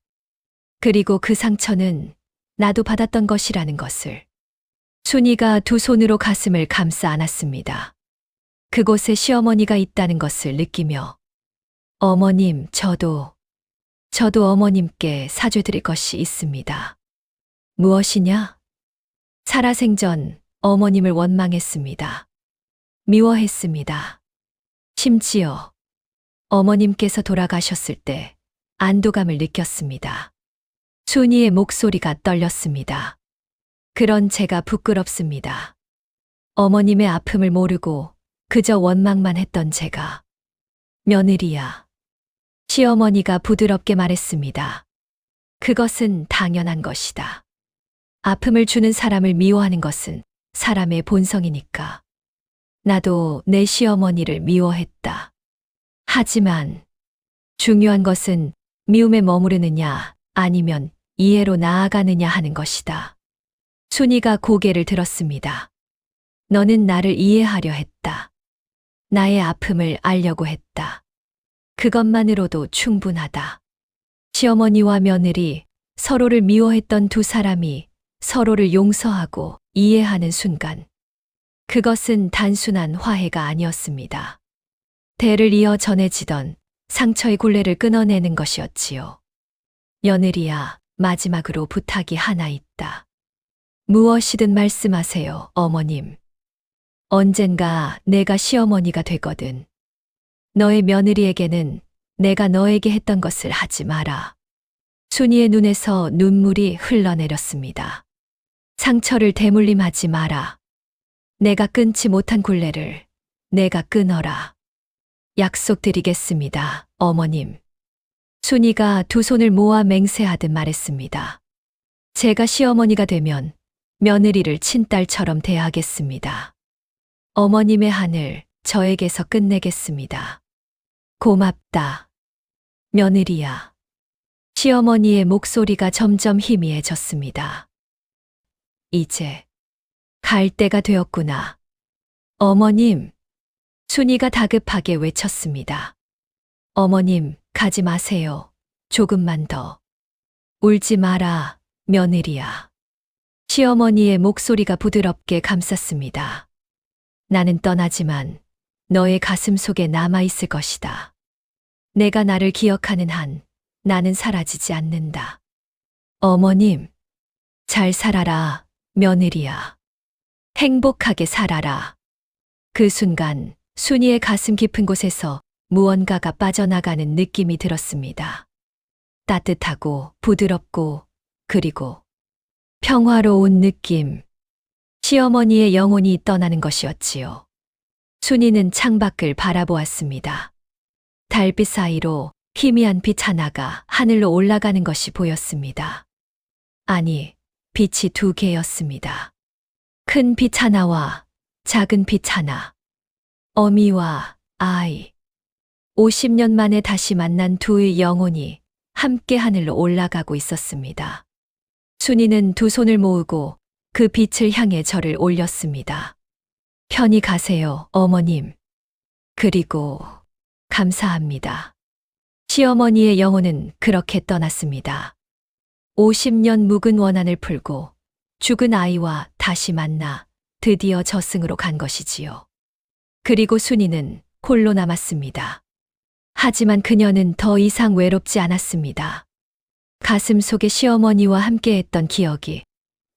그리고 그 상처는 나도 받았던 것이라는 것을. 순이가 두 손으로 가슴을 감싸 안았습니다. 그곳에 시어머니가 있다는 것을 느끼며 어머님, 저도 어머님께 사죄드릴 것이 있습니다. 무엇이냐? 살아생전 어머님을 원망했습니다. 미워했습니다. 심지어 어머님께서 돌아가셨을 때 안도감을 느꼈습니다. 순이의 목소리가 떨렸습니다. 그런 제가 부끄럽습니다. 어머님의 아픔을 모르고 그저 원망만 했던 제가. 며느리야. 시어머니가 부드럽게 말했습니다. 그것은 당연한 것이다. 아픔을 주는 사람을 미워하는 것은 사람의 본성이니까. 나도 내 시어머니를 미워했다. 하지만 중요한 것은 미움에 머무르느냐 아니면 이해로 나아가느냐 하는 것이다. 순이가 고개를 들었습니다. 너는 나를 이해하려 했다. 나의 아픔을 알려고 했다. 그것만으로도 충분하다. 시어머니와 며느리, 서로를 미워했던 두 사람이 서로를 용서하고 이해하는 순간, 그것은 단순한 화해가 아니었습니다. 대를 이어 전해지던 상처의 굴레를 끊어내는 것이었지요. 며느리야, 마지막으로 부탁이 하나 있다. 무엇이든 말씀하세요, 어머님. 언젠가 내가 시어머니가 되거든. 너의 며느리에게는 내가 너에게 했던 것을 하지 마라. 순이의 눈에서 눈물이 흘러내렸습니다. 상처를 대물림하지 마라. 내가 끊지 못한 굴레를 내가 끊어라. 약속드리겠습니다, 어머님. 순이가 두 손을 모아 맹세하듯 말했습니다. 제가 시어머니가 되면 며느리를 친딸처럼 대하겠습니다. 어머님의 한을 저에게서 끝내겠습니다. 고맙다. 며느리야. 시어머니의 목소리가 점점 희미해졌습니다. 이제 갈 때가 되었구나. 어머님. 순이가 다급하게 외쳤습니다. 어머님, 가지 마세요. 조금만 더. 울지 마라, 며느리야. 시어머니의 목소리가 부드럽게 감쌌습니다. 나는 떠나지만 너의 가슴 속에 남아있을 것이다. 내가 나를 기억하는 한 나는 사라지지 않는다. 어머님, 잘 살아라, 며느리야. 행복하게 살아라. 그 순간 순이의 가슴 깊은 곳에서 무언가가 빠져나가는 느낌이 들었습니다. 따뜻하고 부드럽고 그리고 평화로운 느낌. 시어머니의 영혼이 떠나는 것이었지요. 순이는 창밖을 바라보았습니다. 달빛 사이로 희미한 빛 하나가 하늘로 올라가는 것이 보였습니다. 아니, 빛이 두 개였습니다. 큰 빛 하나와 작은 빛 하나. 어미와 아이. 50년 만에 다시 만난 두의 영혼이 함께 하늘로 올라가고 있었습니다. 순이는 두 손을 모으고 그 빛을 향해 절을 올렸습니다. 편히 가세요, 어머님. 그리고 감사합니다. 시어머니의 영혼은 그렇게 떠났습니다. 50년 묵은 원한을 풀고 죽은 아이와 다시 만나 드디어 저승으로 간 것이지요. 그리고 순이는 홀로 남았습니다. 하지만 그녀는 더 이상 외롭지 않았습니다. 가슴 속에 시어머니와 함께했던 기억이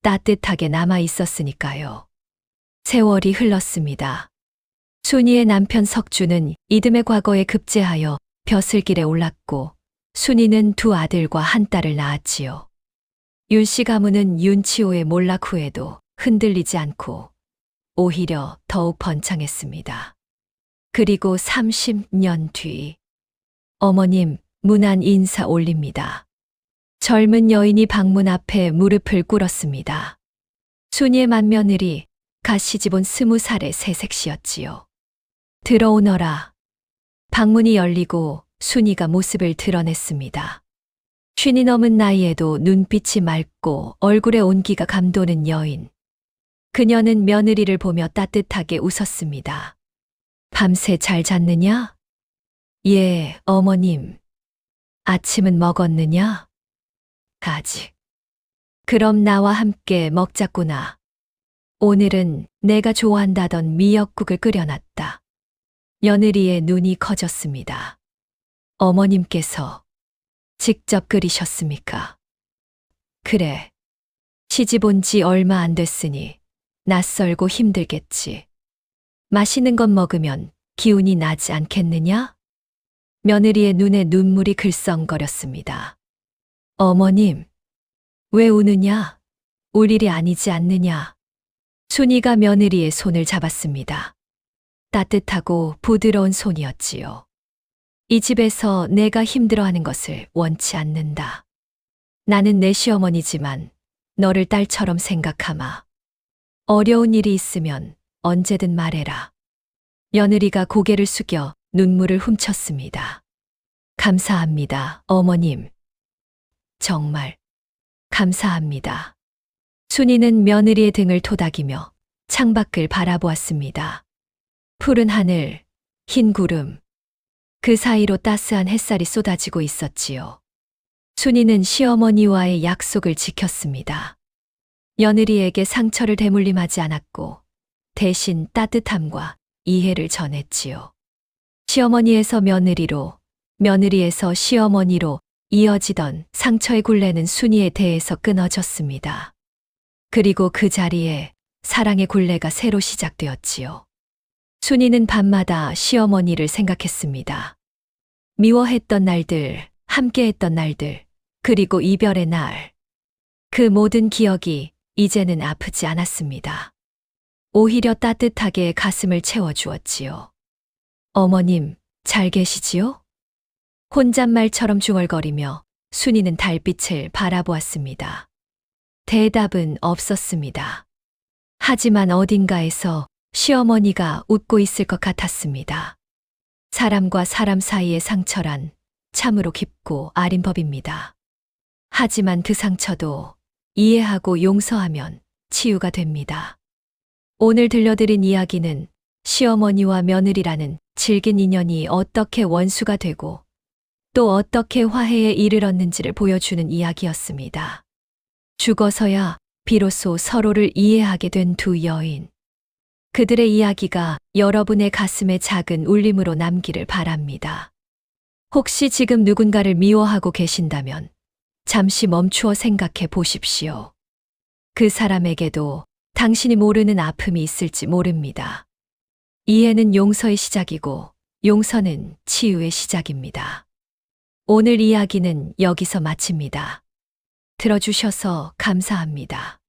따뜻하게 남아 있었으니까요. 세월이 흘렀습니다. 순이의 남편 석주는 이듬해 과거에 급제하여 벼슬길에 올랐고 순이는 두 아들과 한 딸을 낳았지요. 윤씨 가문은 윤치호의 몰락 후에도 흔들리지 않고 오히려 더욱 번창했습니다. 그리고 30년 뒤 어머님 문 안 인사 올립니다. 젊은 여인이 방문 앞에 무릎을 꿇었습니다. 순이의 맏며느리 갓 시집온 20살의 새색시였지요. 들어오너라. 방문이 열리고 순이가 모습을 드러냈습니다. 50이 넘은 나이에도 눈빛이 맑고 얼굴에 온기가 감도는 여인. 그녀는 며느리를 보며 따뜻하게 웃었습니다. 밤새 잘 잤느냐? 예, 어머님. 아침은 먹었느냐? 아직. 그럼 나와 함께 먹자꾸나. 오늘은 내가 좋아한다던 미역국을 끓여놨다. 며느리의 눈이 커졌습니다. 어머님께서 직접 끓이셨습니까? 그래. 시집 온 지 얼마 안 됐으니 낯설고 힘들겠지. 맛있는 것 먹으면 기운이 나지 않겠느냐? 며느리의 눈에 눈물이 글썽거렸습니다. 어머님, 왜 우느냐? 울 일이 아니지 않느냐? 순이가 며느리의 손을 잡았습니다. 따뜻하고 부드러운 손이었지요. 이 집에서 내가 힘들어하는 것을 원치 않는다. 나는 내 시어머니지만 너를 딸처럼 생각하마. 어려운 일이 있으면 언제든 말해라. 며느리가 고개를 숙여 눈물을 훔쳤습니다. 감사합니다, 어머님. 정말 감사합니다. 순이는 며느리의 등을 토닥이며 창밖을 바라보았습니다. 푸른 하늘, 흰 구름, 그 사이로 따스한 햇살이 쏟아지고 있었지요. 순이는 시어머니와의 약속을 지켰습니다. 며느리에게 상처를 대물림하지 않았고 대신 따뜻함과 이해를 전했지요. 시어머니에서 며느리로, 며느리에서 시어머니로 이어지던 상처의 굴레는 순이에 대해서 끊어졌습니다. 그리고 그 자리에 사랑의 굴레가 새로 시작되었지요. 순이는 밤마다 시어머니를 생각했습니다. 미워했던 날들, 함께했던 날들, 그리고 이별의 날. 그 모든 기억이 이제는 아프지 않았습니다. 오히려 따뜻하게 가슴을 채워주었지요. 어머님, 잘 계시지요? 혼잣말처럼 중얼거리며 순이는 달빛을 바라보았습니다. 대답은 없었습니다. 하지만 어딘가에서 시어머니가 웃고 있을 것 같았습니다. 사람과 사람 사이의 상처란 참으로 깊고 아린 법입니다. 하지만 그 상처도 이해하고 용서하면 치유가 됩니다. 오늘 들려드린 이야기는 시어머니와 며느리라는 질긴 인연이 어떻게 원수가 되고 또 어떻게 화해에 이르렀는지를 보여주는 이야기였습니다. 죽어서야 비로소 서로를 이해하게 된 두 여인. 그들의 이야기가 여러분의 가슴에 작은 울림으로 남기를 바랍니다. 혹시 지금 누군가를 미워하고 계신다면 잠시 멈추어 생각해 보십시오. 그 사람에게도 당신이 모르는 아픔이 있을지 모릅니다. 이해는 용서의 시작이고 용서는 치유의 시작입니다. 오늘 이야기는 여기서 마칩니다. 들어주셔서 감사합니다.